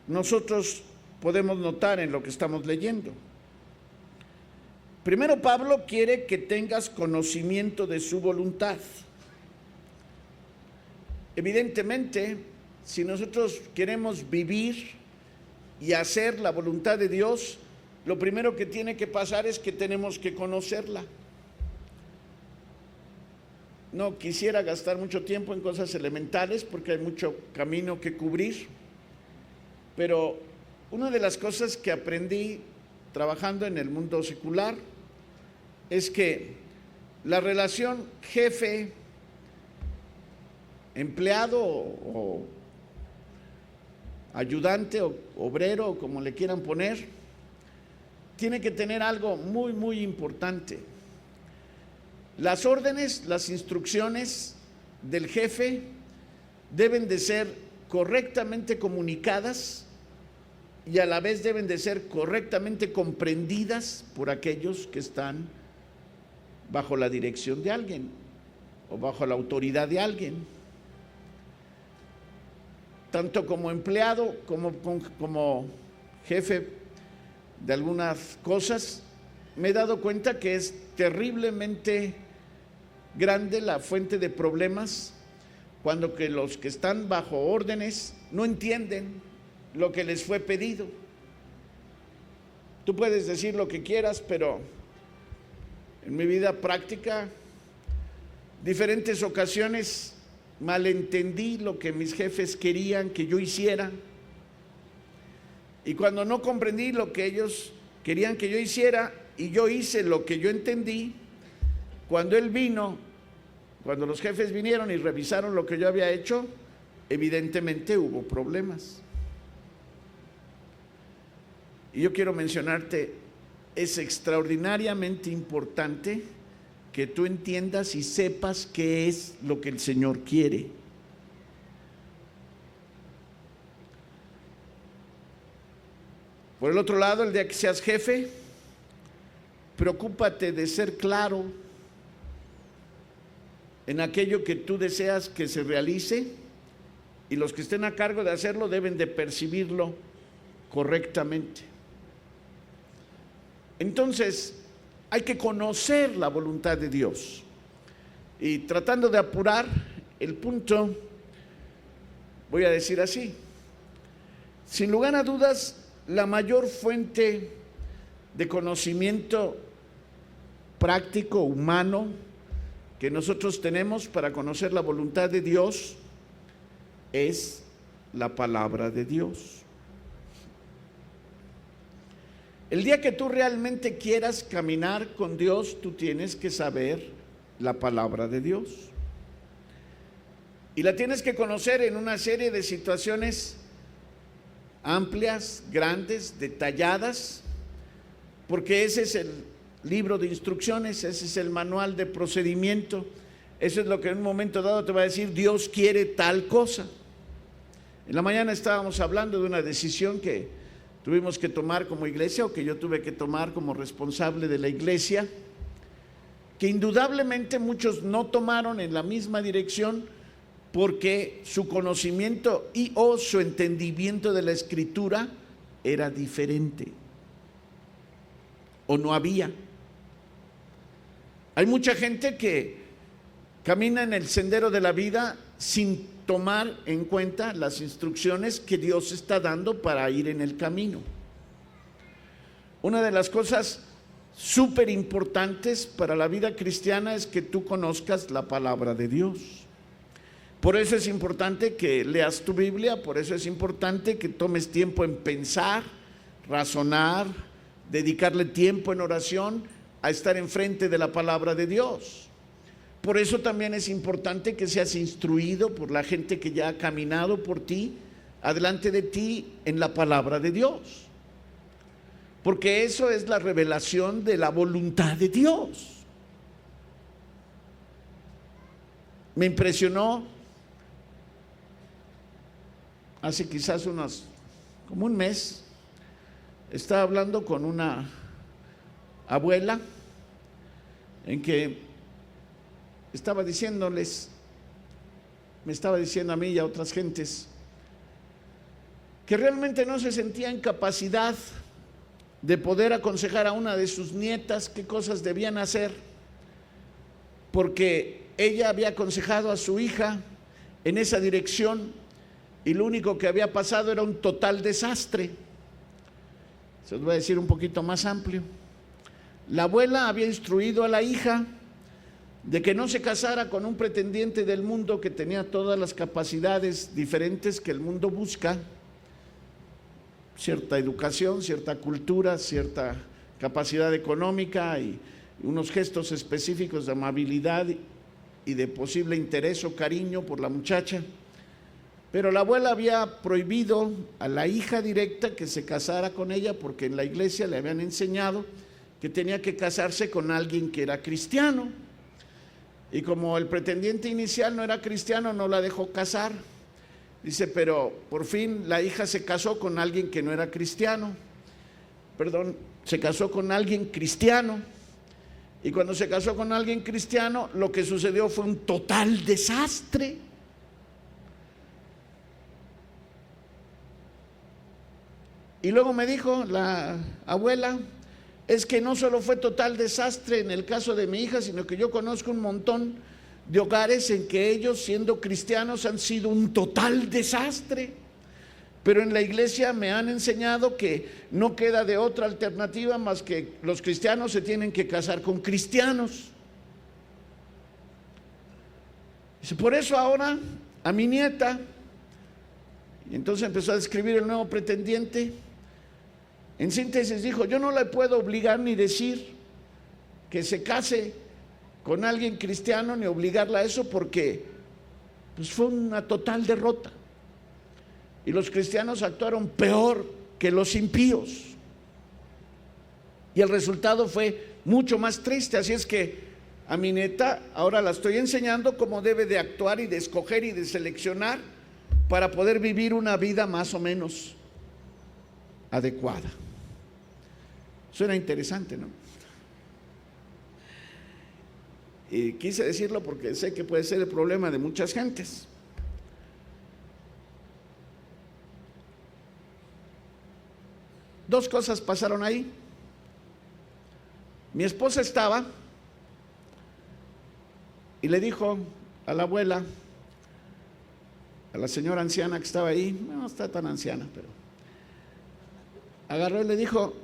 nosotros podemos notar en lo que estamos leyendo? Primero, Pablo quiere que tengas conocimiento de su voluntad. Evidentemente, si nosotros queremos vivir y hacer la voluntad de Dios, lo primero que tiene que pasar es que tenemos que conocerla. No quisiera gastar mucho tiempo en cosas elementales porque hay mucho camino que cubrir, pero una de las cosas que aprendí trabajando en el mundo secular es que la relación jefe-empleado o ayudante o obrero, o como le quieran poner, tiene que tener algo muy, muy importante. Las órdenes, las instrucciones del jefe deben de ser correctamente comunicadas y a la vez deben de ser correctamente comprendidas por aquellos que están bajo la dirección de alguien o bajo la autoridad de alguien. Tanto como empleado como jefe de algunas cosas, me he dado cuenta que es terriblemente grande la fuente de problemas cuando que los que están bajo órdenes no entienden lo que les fue pedido. Tú puedes decir lo que quieras, pero en mi vida práctica, diferentes ocasiones malentendí lo que mis jefes querían que yo hiciera. Y cuando no comprendí lo que ellos querían que yo hiciera y yo hice lo que yo entendí, cuando los jefes vinieron y revisaron lo que yo había hecho, evidentemente hubo problemas. Y yo quiero mencionarte, es extraordinariamente importante que tú entiendas y sepas qué es lo que el Señor quiere. Por el otro lado, el día que seas jefe, preocúpate de ser claro en aquello que tú deseas que se realice, y los que estén a cargo de hacerlo deben de percibirlo correctamente. Entonces, hay que conocer la voluntad de Dios. Y tratando de apurar el punto, voy a decir así: sin lugar a dudas, la mayor fuente de conocimiento práctico, humano, que nosotros tenemos para conocer la voluntad de Dios es la palabra de Dios. El día que tú realmente quieras caminar con Dios, tú tienes que saber la palabra de Dios. Y la tienes que conocer en una serie de situaciones amplias, grandes, detalladas, porque ese es el libro de instrucciones, ese es el manual de procedimiento, eso es lo que en un momento dado te va a decir: Dios quiere tal cosa. En la mañana estábamos hablando de una decisión que tuvimos que tomar como iglesia, o que yo tuve que tomar como responsable de la iglesia, que indudablemente muchos no tomaron en la misma dirección, porque su conocimiento y o su entendimiento de la Escritura era diferente, o no había. Hay mucha gente que camina en el sendero de la vida sin tomar en cuenta las instrucciones que Dios está dando para ir en el camino. Una de las cosas súper importantes para la vida cristiana es que tú conozcas la palabra de Dios. Por eso es importante que leas tu Biblia, por eso es importante que tomes tiempo en pensar, razonar, dedicarle tiempo en oración a estar enfrente de la palabra de Dios. Por eso también es importante que seas instruido por la gente que ya ha caminado por ti, adelante de ti, en la palabra de Dios. Porque eso es la revelación de la voluntad de Dios. Me impresionó hace quizás como un mes, estaba hablando con una abuela en que estaba diciéndoles, me estaba diciendo a mí y a otras gentes, que realmente no se sentía en capacidad de poder aconsejar a una de sus nietas qué cosas debían hacer, porque ella había aconsejado a su hija en esa dirección y lo único que había pasado era un total desastre. Se los voy a decir un poquito más amplio. La abuela había instruido a la hija de que no se casara con un pretendiente del mundo que tenía todas las capacidades diferentes que el mundo busca: cierta educación, cierta cultura, cierta capacidad económica y unos gestos específicos de amabilidad y de posible interés o cariño por la muchacha. Pero la abuela había prohibido a la hija directa que se casara con ella, porque en la iglesia le habían enseñado que tenía que casarse con alguien que era cristiano. Y como el pretendiente inicial no era cristiano, no la dejó casar. Dice, pero por fin la hija se casó con alguien que no era cristiano. Se casó con alguien cristiano. Y cuando se casó con alguien cristiano, lo que sucedió fue un total desastre. Y luego me dijo la abuela, es que no solo fue total desastre en el caso de mi hija, sino que yo conozco un montón de hogares en que ellos, siendo cristianos, han sido un total desastre. Pero en la iglesia me han enseñado que no queda de otra alternativa más que los cristianos se tienen que casar con cristianos. Dice, por eso ahora a mi nieta, y entonces empezó a describir el nuevo pretendiente. En síntesis dijo, yo no le puedo obligar ni decir que se case con alguien cristiano, ni obligarla a eso, porque pues fue una total derrota. Y los cristianos actuaron peor que los impíos. Y el resultado fue mucho más triste. Así es que a mi nieta ahora la estoy enseñando cómo debe de actuar y de escoger y de seleccionar para poder vivir una vida más o menos adecuada. Suena interesante, ¿no? Y quise decirlo porque sé que puede ser el problema de muchas gentes. Dos cosas pasaron ahí. Mi esposa estaba y le dijo a la abuela, a la señora anciana que estaba ahí, no está tan anciana, pero agarró y le dijo: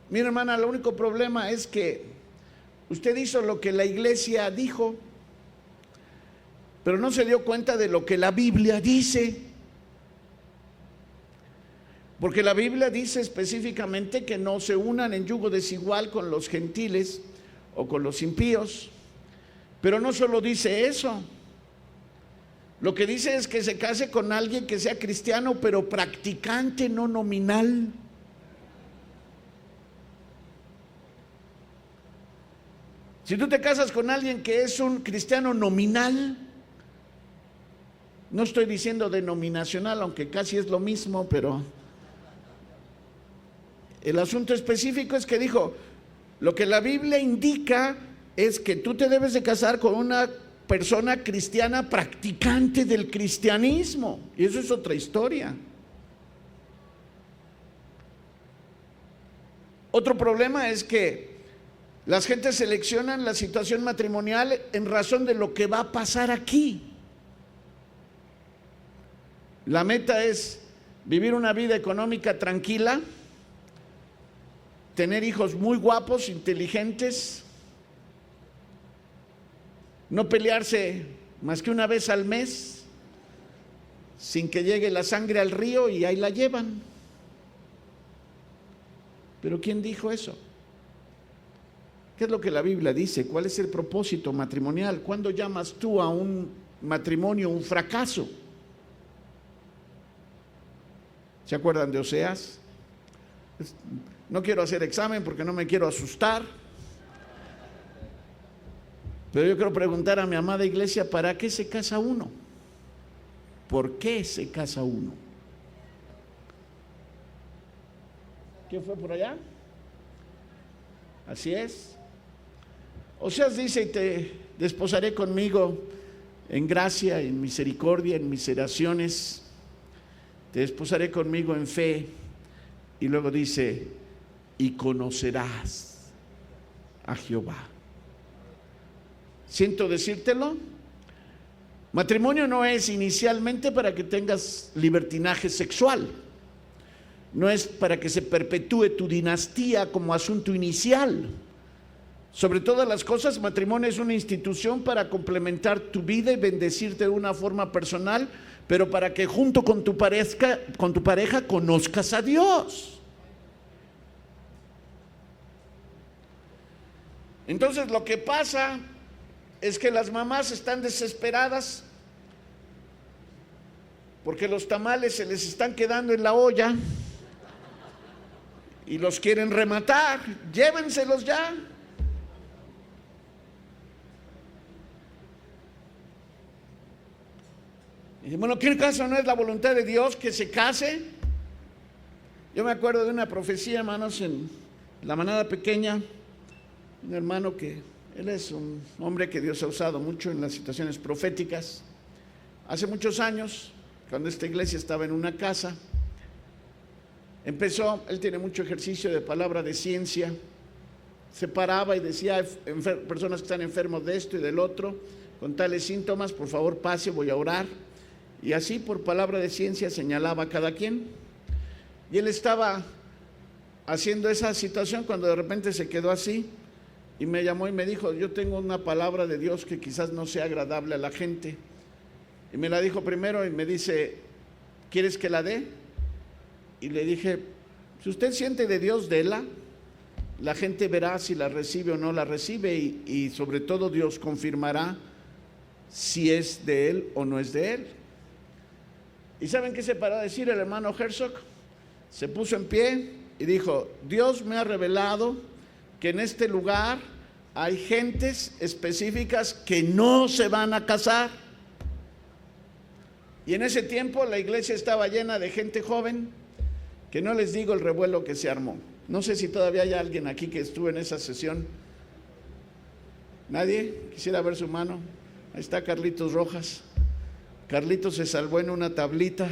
mira, hermana, el único problema es que usted hizo lo que la iglesia dijo, pero no se dio cuenta de lo que la Biblia dice. Porque la Biblia dice específicamente que no se unan en yugo desigual con los gentiles o con los impíos. Pero no solo dice eso. Lo que dice es que se case con alguien que sea cristiano, pero practicante, no nominal. Si tú te casas con alguien que es un cristiano nominal, no estoy diciendo denominacional, aunque casi es lo mismo, pero el asunto específico es que dijo, lo que la Biblia indica es que tú te debes de casar con una persona cristiana practicante del cristianismo, y eso es otra historia. Otro problema es que las gentes seleccionan la situación matrimonial en razón de lo que va a pasar aquí. La meta es vivir una vida económica tranquila, tener hijos muy guapos, inteligentes, no pelearse más que una vez al mes, sin que llegue la sangre al río y ahí la llevan. Pero ¿quién dijo eso? ¿Qué es lo que la Biblia dice? ¿Cuál es el propósito matrimonial? ¿Cuándo llamas tú a un matrimonio un fracaso? ¿Se acuerdan de Oseas? No quiero hacer examen porque no me quiero asustar, pero yo quiero preguntar a mi amada iglesia, ¿para qué se casa uno? ¿Por qué se casa uno? ¿Quién fue por allá? Así es. Oseas dice: y te desposaré conmigo en gracia, en misericordia, en miseraciones. Te desposaré conmigo en fe. Y luego dice: y conocerás a Jehová. Siento decírtelo, matrimonio no es inicialmente para que tengas libertinaje sexual, no es para que se perpetúe tu dinastía como asunto inicial. Sobre todas las cosas, matrimonio es una institución para complementar tu vida y bendecirte de una forma personal, pero para que junto con tu pareja conozcas a Dios. Entonces lo que pasa es que las mamás están desesperadas porque los tamales se les están quedando en la olla y los quieren rematar. Llévenselos ya. Y bueno, ¿qué caso no es la voluntad de Dios que se case? Yo me acuerdo de una profecía, hermanos, en la manada pequeña, un hermano que él es un hombre que Dios ha usado mucho en las situaciones proféticas. Hace muchos años, cuando esta iglesia estaba en una casa, empezó, él tiene mucho ejercicio de palabra de ciencia, se paraba y decía: personas que están enfermos de esto y del otro, con tales síntomas, por favor pase, voy a orar. Y así por palabra de ciencia señalaba a cada quien. Y él estaba haciendo esa situación cuando de repente se quedó así y me llamó y me dijo: yo tengo una palabra de Dios que quizás no sea agradable a la gente. Y me la dijo primero y me dice: ¿quieres que la dé? Y le dije: si usted siente de Dios, déla. La gente verá si la recibe o no la recibe y sobre todo Dios confirmará si es de Él o no es de Él. ¿Y saben qué se paró a decir el hermano Herzog? Se puso en pie y dijo: Dios me ha revelado que en este lugar hay gentes específicas que no se van a casar. Y en ese tiempo la iglesia estaba llena de gente joven, que no les digo el revuelo que se armó. No sé si todavía hay alguien aquí que estuvo en esa sesión. ¿Nadie? Quisiera ver su mano. Ahí está Carlitos Rojas. Carlitos se salvó en una tablita.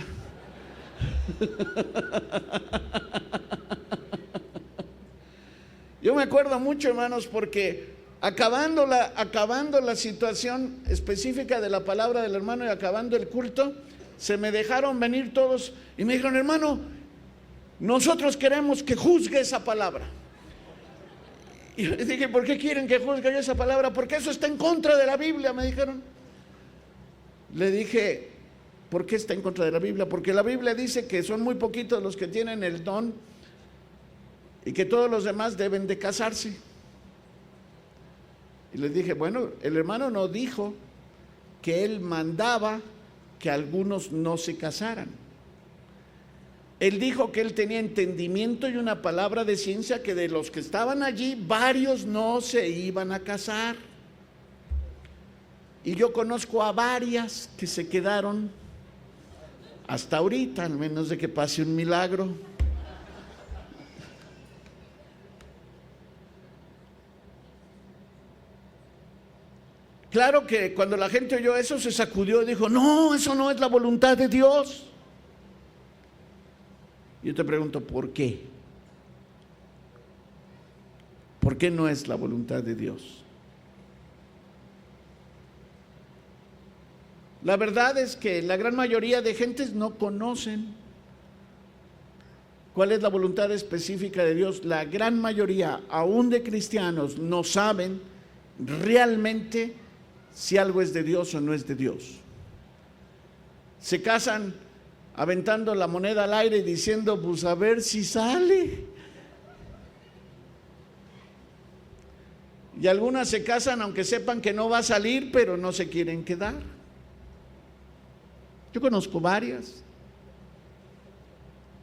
Yo me acuerdo mucho, hermanos, porque acabando la situación específica de la palabra del hermano y acabando el culto, se me dejaron venir todos y me dijeron: hermano, nosotros queremos que juzgue esa palabra. Y yo les dije: ¿por qué quieren que juzgue yo esa palabra? Porque eso está en contra de la Biblia, me dijeron. Le dije: ¿por qué está en contra de la Biblia? Porque la Biblia dice que son muy poquitos los que tienen el don y que todos los demás deben de casarse. Y les dije: bueno, el hermano no dijo que él mandaba que algunos no se casaran. Él dijo que él tenía entendimiento y una palabra de ciencia que de los que estaban allí, varios no se iban a casar. Y yo conozco a varias que se quedaron hasta ahorita, al menos de que pase un milagro. Claro que cuando la gente oyó eso se sacudió y dijo: no, eso no es la voluntad de Dios. Yo te pregunto: ¿por qué? ¿Por qué no es la voluntad de Dios? La verdad es que la gran mayoría de gentes no conocen cuál es la voluntad específica de Dios. La gran mayoría, aún de cristianos, no saben realmente si algo es de Dios o no es de Dios. Se casan aventando la moneda al aire y diciendo: pues a ver si sale. Y algunas se casan aunque sepan que no va a salir, pero no se quieren quedar. Yo conozco varias.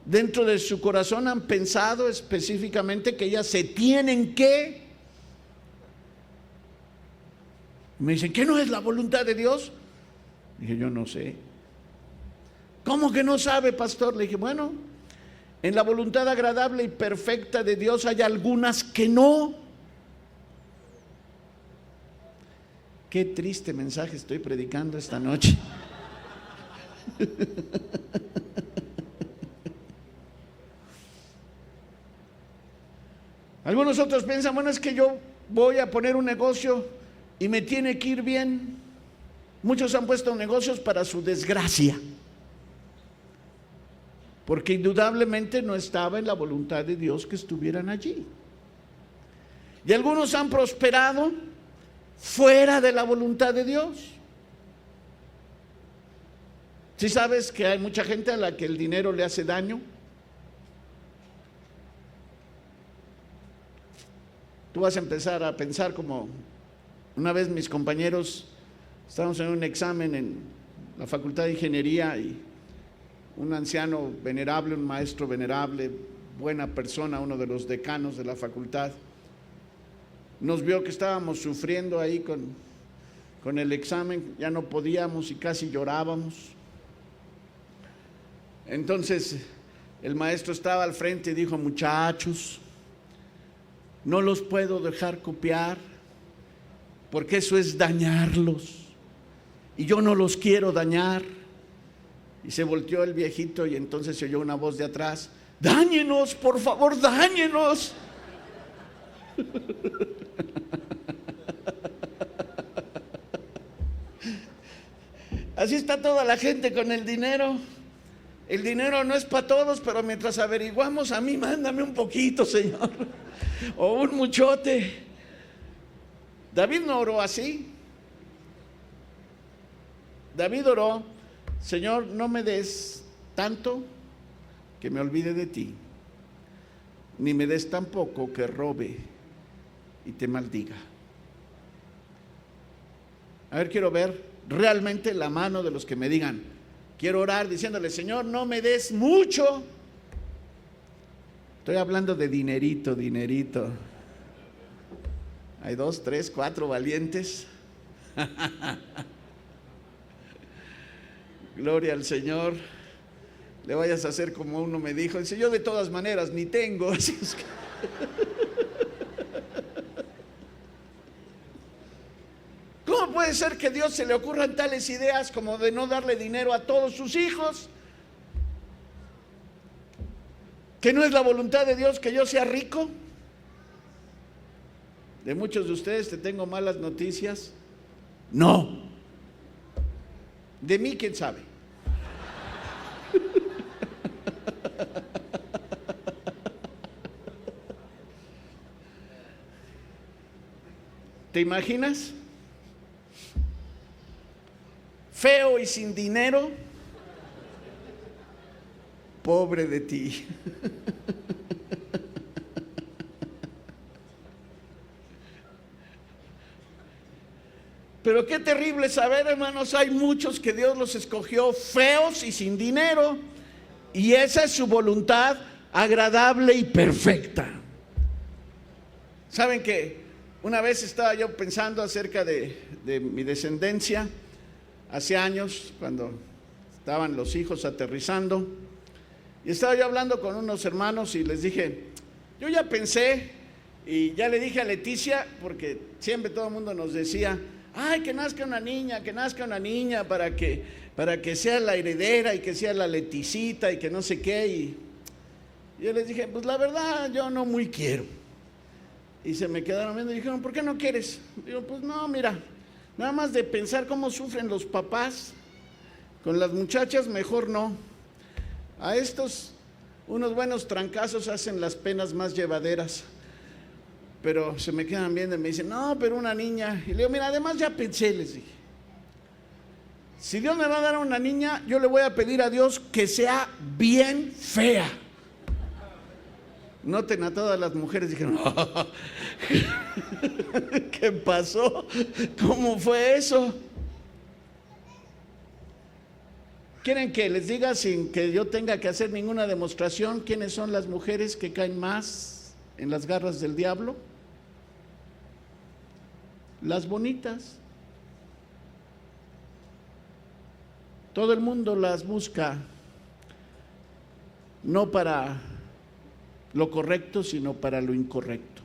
Dentro de su corazón han pensado específicamente que ellas se tienen que. Me dicen: ¿qué no es la voluntad de Dios? Dije: yo no sé. ¿Cómo que no sabe, pastor? Le dije: bueno, en la voluntad agradable y perfecta de Dios hay algunas que no. Qué triste mensaje estoy predicando esta noche. Algunos otros piensan: bueno, es que yo voy a poner un negocio y me tiene que ir bien. Muchos han puesto negocios para su desgracia, porque indudablemente no estaba en la voluntad de Dios que estuvieran allí. Y algunos han prosperado fuera de la voluntad de Dios. ¿Sí sabes que hay mucha gente a la que el dinero le hace daño? Tú vas a empezar a pensar como una vez mis compañeros, estábamos en un examen en la Facultad de Ingeniería y un anciano venerable, un maestro venerable, buena persona, uno de los decanos de la facultad, nos vio que estábamos sufriendo ahí con el examen, ya no podíamos y casi llorábamos. Entonces el maestro estaba al frente y dijo: muchachos, no los puedo dejar copiar porque eso es dañarlos y yo no los quiero dañar. Y se volteó el viejito y entonces se oyó una voz de atrás: dáñenos, por favor, dáñenos. Así está toda la gente con el dinero. El dinero no es para todos, pero mientras averiguamos, a mí mándame un poquito, Señor, o un muchote. David no oró así. David oró: Señor, no me des tanto que me olvide de ti, ni me des tan poco que robe y te maldiga. A ver, quiero ver realmente la mano de los que me digan: quiero orar diciéndole: Señor, no me des mucho. Estoy hablando de dinerito, dinerito. Hay 2, 3, 4 valientes. Gloria al Señor. Le vayas a hacer como uno me dijo. Dice: yo de todas maneras ni tengo. Así es que... ¿Cómo puede ser que a Dios se le ocurran tales ideas como de no darle dinero a todos sus hijos? ¿Que no es la voluntad de Dios que yo sea rico? De muchos de ustedes te tengo malas noticias. No. De mí, quién sabe. ¿Te imaginas? Feo y sin dinero. Pobre de ti. Pero qué terrible saber, hermanos, hay muchos que Dios los escogió feos y sin dinero, y esa es su voluntad agradable y perfecta. ¿Saben qué? Una vez estaba yo pensando acerca de mi descendencia, hace años, cuando estaban los hijos aterrizando, y estaba yo hablando con unos hermanos y les dije, yo ya pensé, y ya le dije a Leticia, porque siempre todo el mundo nos decía, ay, que nazca una niña para que sea la heredera y que sea la Leticita y que no sé qué, y yo les dije, pues la verdad yo no muy quiero. Y se me quedaron viendo y dijeron, ¿por qué no quieres? Digo, pues no, mira, nada más de pensar cómo sufren los papás con las muchachas, mejor no. A estos unos buenos trancazos hacen las penas más llevaderas. Pero se me quedan viendo y me dicen, no, pero una niña. Y le digo, mira, además ya pensé, les dije, si Dios me va a dar una niña, yo le voy a pedir a Dios que sea bien fea. Noten, a todas las mujeres dijeron, oh, ¿qué pasó? ¿Cómo fue eso? ¿Quieren que les diga sin que yo tenga que hacer ninguna demostración quiénes son las mujeres que caen más en las garras del diablo? Las bonitas. Todo el mundo las busca, no para lo correcto, sino para lo incorrecto.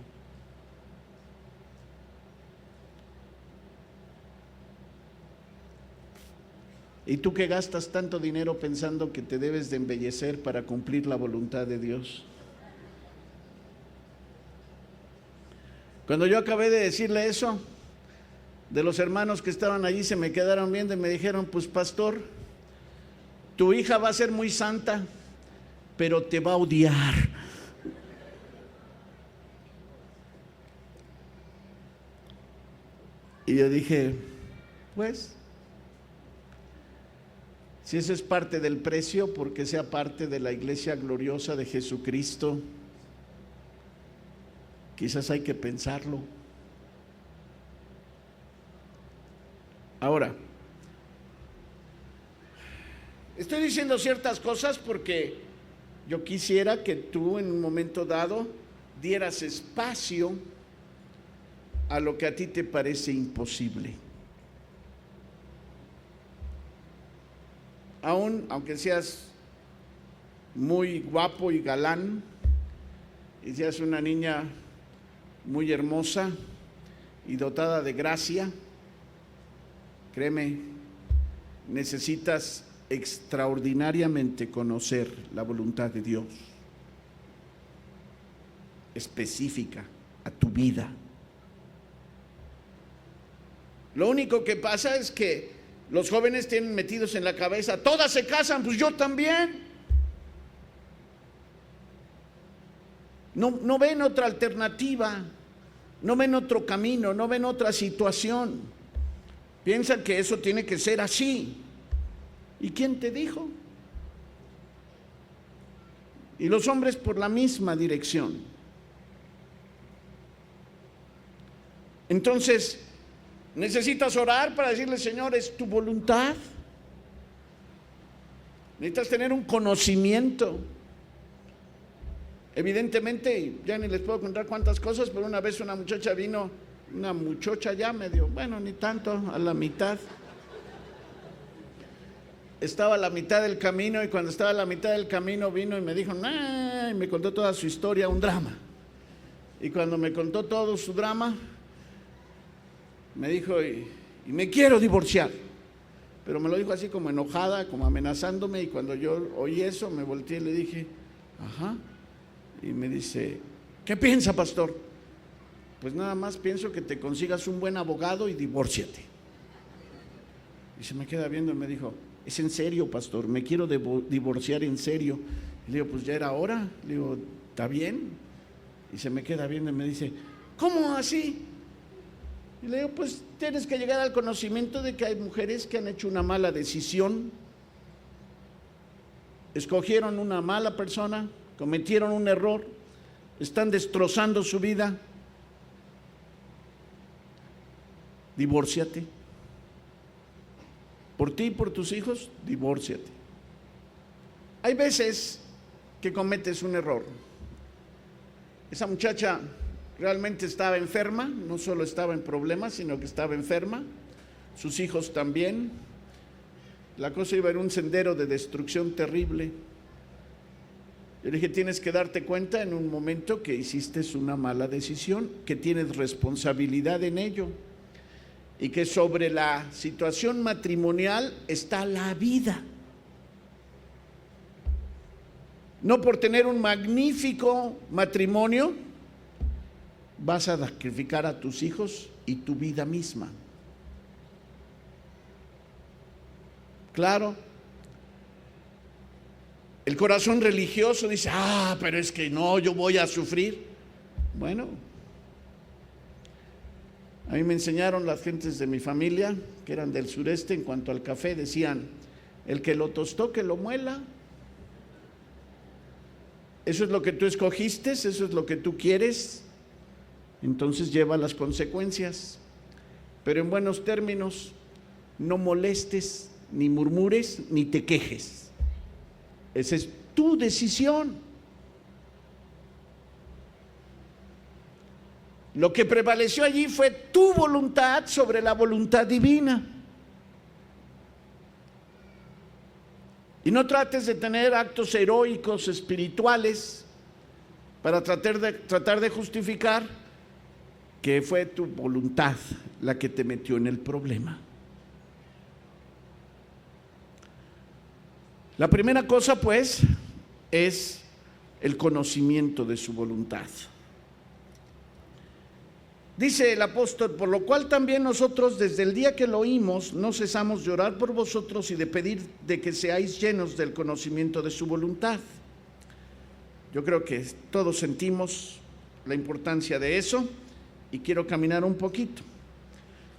¿Y tú que gastas tanto dinero pensando que te debes de embellecer para cumplir la voluntad de Dios? Cuando yo acabé de decirle eso, de los hermanos que estaban allí se me quedaron viendo y me dijeron, pues pastor, tu hija va a ser muy santa, pero te va a odiar. Y yo dije, pues, si eso es parte del precio, porque sea parte de la iglesia gloriosa de Jesucristo, quizás hay que pensarlo. Ahora, estoy diciendo ciertas cosas porque yo quisiera que tú en un momento dado dieras espacio a lo que a ti te parece imposible. Aunque seas muy guapo y galán, y seas una niña muy hermosa y dotada de gracia, créeme, necesitas extraordinariamente conocer la voluntad de Dios, específica a tu vida. Lo único que pasa es que los jóvenes tienen metidos en la cabeza, todas se casan, pues yo también. No ven otra alternativa, no ven otro camino, no ven otra situación. Piensan que eso tiene que ser así. ¿Y quién te dijo? Y los hombres por la misma dirección. Entonces, necesitas orar para decirle, Señor, ¿es tu voluntad? Necesitas tener un conocimiento. Evidentemente, ya ni les puedo contar cuántas cosas, pero una vez una muchacha vino, una muchacha ya medio, bueno, ni tanto, a la mitad. Estaba a la mitad del camino y cuando estaba a la mitad del camino vino y me dijo, nah, y me contó toda su historia, un drama. Y cuando me contó todo su drama, me dijo, y me quiero divorciar. Pero me lo dijo así como enojada, como amenazándome, y cuando yo oí eso me volteé y le dije, ajá. Y me dice, ¿qué piensa, pastor? pues nada más pienso que te consigas un buen abogado y divórciate. Y se me queda viendo y me dijo, ¿es en serio, pastor? Me quiero divorciar en serio. Y le digo, pues ya era hora. Le digo, ¿está bien? Y se me queda viendo y me dice, ¿cómo así? Y le digo, pues tienes que llegar al conocimiento de que hay mujeres que han hecho una mala decisión, escogieron una mala persona, cometieron un error, están destrozando su vida. Divórciate. Por ti y por tus hijos, divórciate. Hay veces que cometes un error. Esa muchacha realmente estaba enferma, no solo estaba en problemas, sino que estaba enferma, sus hijos también. La cosa iba en un sendero de destrucción terrible. Yo le dije, tienes que darte cuenta en un momento que hiciste una mala decisión, que tienes responsabilidad en ello y que sobre la situación matrimonial está la vida. No por tener un magnífico matrimonio vas a sacrificar a tus hijos y tu vida misma. Claro, el corazón religioso dice, pero es que no, yo voy a sufrir. Bueno, a mí me enseñaron las gentes de mi familia, que eran del sureste, en cuanto al café, decían, el que lo tostó, que lo muela. Eso es lo que tú escogiste, eso es lo que tú quieres, entonces lleva las consecuencias. Pero en buenos términos, no molestes, ni murmures, ni te quejes. Esa es tu decisión. Lo que prevaleció allí fue tu voluntad sobre la voluntad divina. Y no trates de tener actos heroicos, espirituales, para tratar de justificar que fue tu voluntad la que te metió en el problema. La primera cosa, pues, es el conocimiento de su voluntad. Dice el apóstol, por lo cual también nosotros desde el día que lo oímos no cesamos de orar por vosotros y de pedir de que seáis llenos del conocimiento de su voluntad. Yo creo que todos sentimos la importancia de eso y quiero caminar un poquito.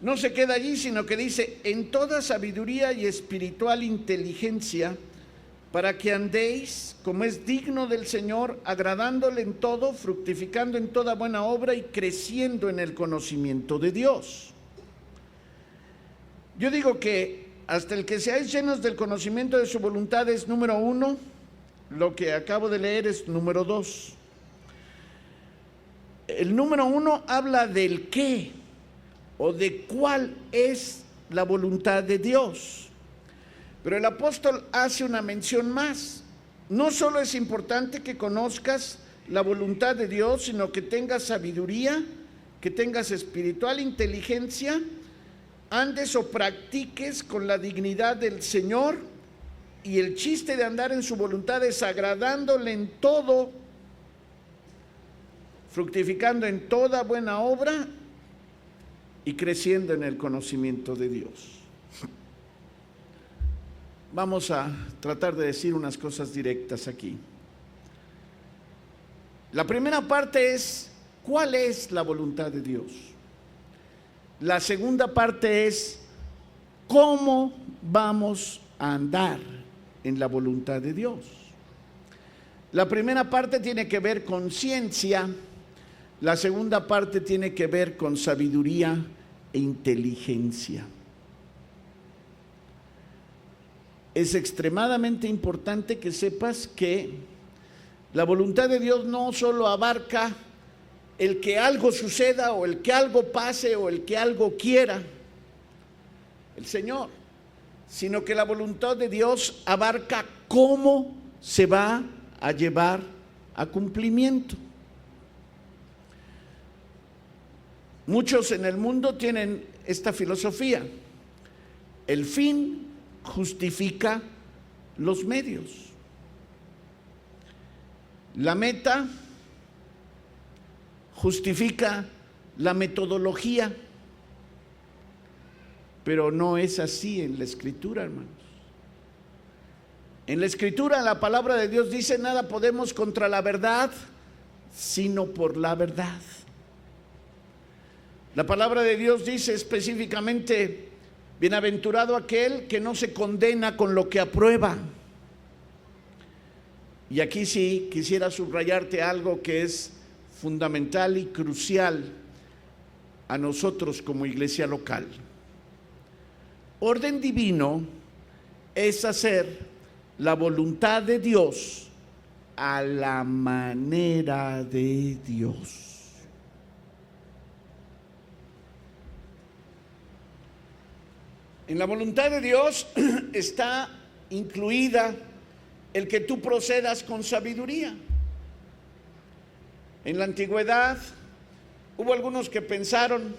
No se queda allí, sino que dice, en toda sabiduría y espiritual inteligencia, para que andéis como es digno del Señor, agradándole en todo, fructificando en toda buena obra y creciendo en el conocimiento de Dios. Yo digo que hasta el que seáis llenos del conocimiento de su voluntad es número 1, lo que acabo de leer es número 2. El número 1 habla del qué o de cuál es la voluntad de Dios. Pero el apóstol hace una mención más. No solo es importante que conozcas la voluntad de Dios, sino que tengas sabiduría, que tengas espiritual inteligencia, andes o practiques con la dignidad del Señor, y el chiste de andar en su voluntad es agradándole en todo, fructificando en toda buena obra y creciendo en el conocimiento de Dios. Vamos a tratar de decir unas cosas directas aquí. La primera parte es, ¿cuál es la voluntad de Dios? La segunda parte es, ¿cómo vamos a andar en la voluntad de Dios? La primera parte tiene que ver con ciencia, la segunda parte tiene que ver con sabiduría e inteligencia. Es extremadamente importante que sepas que la voluntad de Dios no solo abarca el que algo suceda o el que algo pase o el que algo quiera el Señor, sino que la voluntad de Dios abarca cómo se va a llevar a cumplimiento. Muchos en el mundo tienen esta filosofía: el fin justifica los medios. La meta justifica la metodología. Pero no es así en la Escritura, hermanos. En la Escritura, la palabra de Dios dice: nada podemos contra la verdad, sino por la verdad. La palabra de Dios dice específicamente: bienaventurado aquel que no se condena con lo que aprueba. Y aquí sí quisiera subrayarte algo que es fundamental y crucial a nosotros como iglesia local. Orden divino es hacer la voluntad de Dios a la manera de Dios. En la voluntad de Dios está incluida el que tú procedas con sabiduría. En la antigüedad hubo algunos que pensaron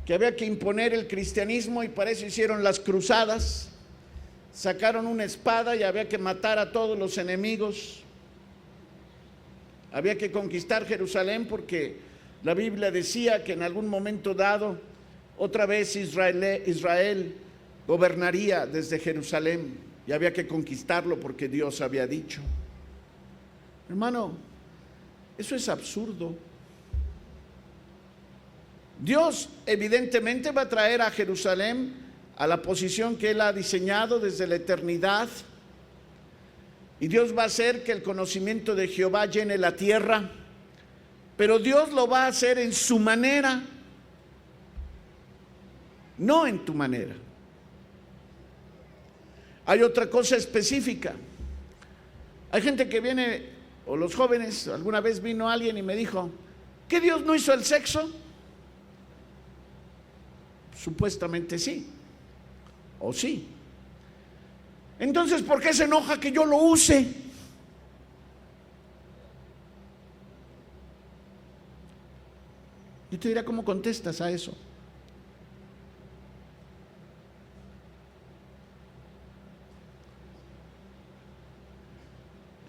que había que imponer el cristianismo y para eso hicieron las cruzadas, sacaron una espada y había que matar a todos los enemigos, había que conquistar Jerusalén porque la Biblia decía que en algún momento dado otra vez Israel gobernaría desde Jerusalén y había que conquistarlo porque Dios había dicho. Hermano, eso es absurdo. Dios evidentemente va a traer a Jerusalén a la posición que Él ha diseñado desde la eternidad, y Dios va a hacer que el conocimiento de Jehová llene la tierra, pero Dios lo va a hacer en su manera, no en tu manera. Hay otra cosa específica. Hay gente que viene, o los jóvenes, alguna vez vino alguien y me dijo: ¿que Dios no hizo el sexo? Supuestamente sí, o sí. Entonces, ¿por qué se enoja que yo lo use? Yo te diré cómo contestas a eso.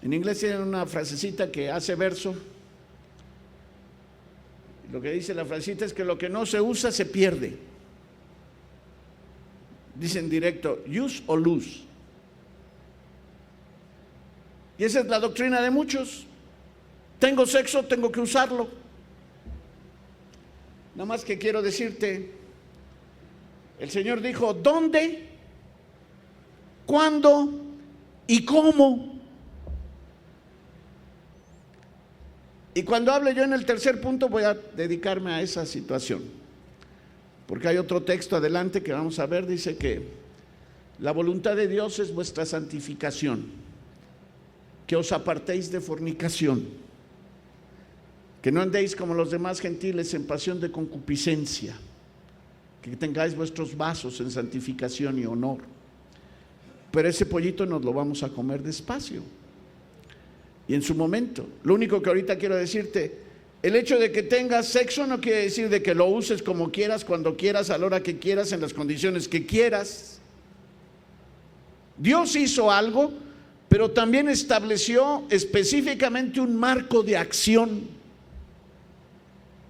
En inglés tienen una frasecita que hace verso. Lo que dice la frasecita es que lo que no se usa se pierde. Dicen directo: use o lose. Y esa es la doctrina de muchos. Tengo sexo, tengo que usarlo. Nada más que quiero decirte, el Señor dijo dónde, cuándo y cómo. Y cuando hable yo en el tercer punto voy a dedicarme a esa situación, porque hay otro texto adelante que vamos a ver. Dice que la voluntad de Dios es vuestra santificación, que os apartéis de fornicación, que no andéis como los demás gentiles en pasión de concupiscencia, que tengáis vuestros vasos en santificación y honor. Pero ese pollito nos lo vamos a comer despacio y en su momento. Lo único que ahorita quiero decirte: el hecho de que tengas sexo no quiere decir de que lo uses como quieras, cuando quieras, a la hora que quieras, en las condiciones que quieras. Dios hizo algo, pero también estableció específicamente un marco de acción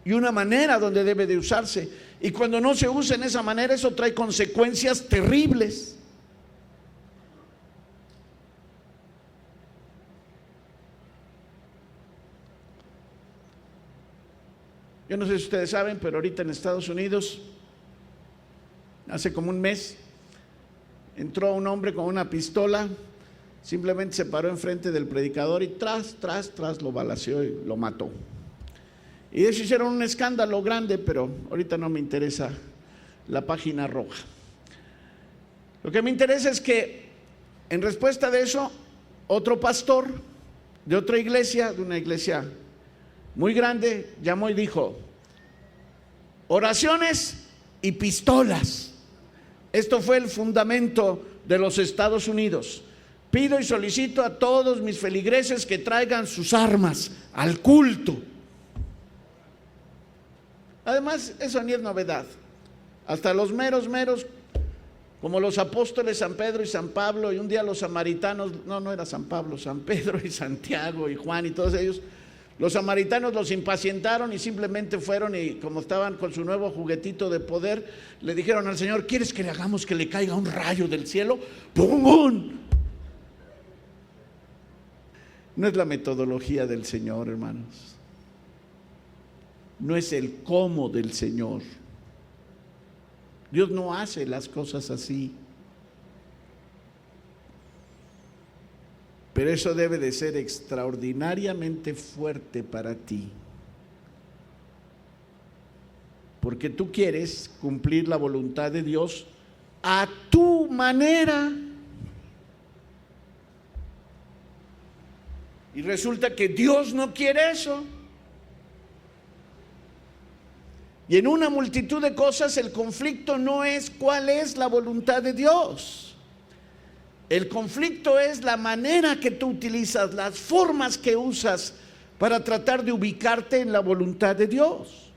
y una manera donde debe de usarse. Y cuando no se usa en esa manera, eso trae consecuencias terribles. Yo no sé si ustedes saben, pero ahorita en Estados Unidos, hace como un mes, entró un hombre con una pistola, simplemente se paró enfrente del predicador y tras lo balaceó y lo mató. Y de eso hicieron un escándalo grande, pero ahorita no me interesa la página roja. Lo que me interesa es que en respuesta de eso, otro pastor de otra iglesia, de una iglesia muy grande, llamó y dijo: oraciones y pistolas. Esto fue el fundamento de los Estados Unidos. Pido y solicito a todos mis feligreses que traigan sus armas al culto. Además, eso ni es novedad. Hasta los meros, como los apóstoles San Pedro y San Pablo, y un día los samaritanos, no era San Pablo, San Pedro y Santiago y Juan y todos ellos, Los samaritanos los impacientaron y simplemente fueron y como estaban con su nuevo juguetito de poder, le dijeron al Señor: ¿quieres que le hagamos que le caiga un rayo del cielo? ¡Pum! No es la metodología del Señor, hermanos. No es el cómo del Señor. Dios no hace las cosas así. Pero eso debe de ser extraordinariamente fuerte para ti. Porque tú quieres cumplir la voluntad de Dios a tu manera. Y resulta que Dios no quiere eso. Y en una multitud de cosas el conflicto no es cuál es la voluntad de Dios. El conflicto es la manera que tú utilizas, las formas que usas para tratar de ubicarte en la voluntad de Dios.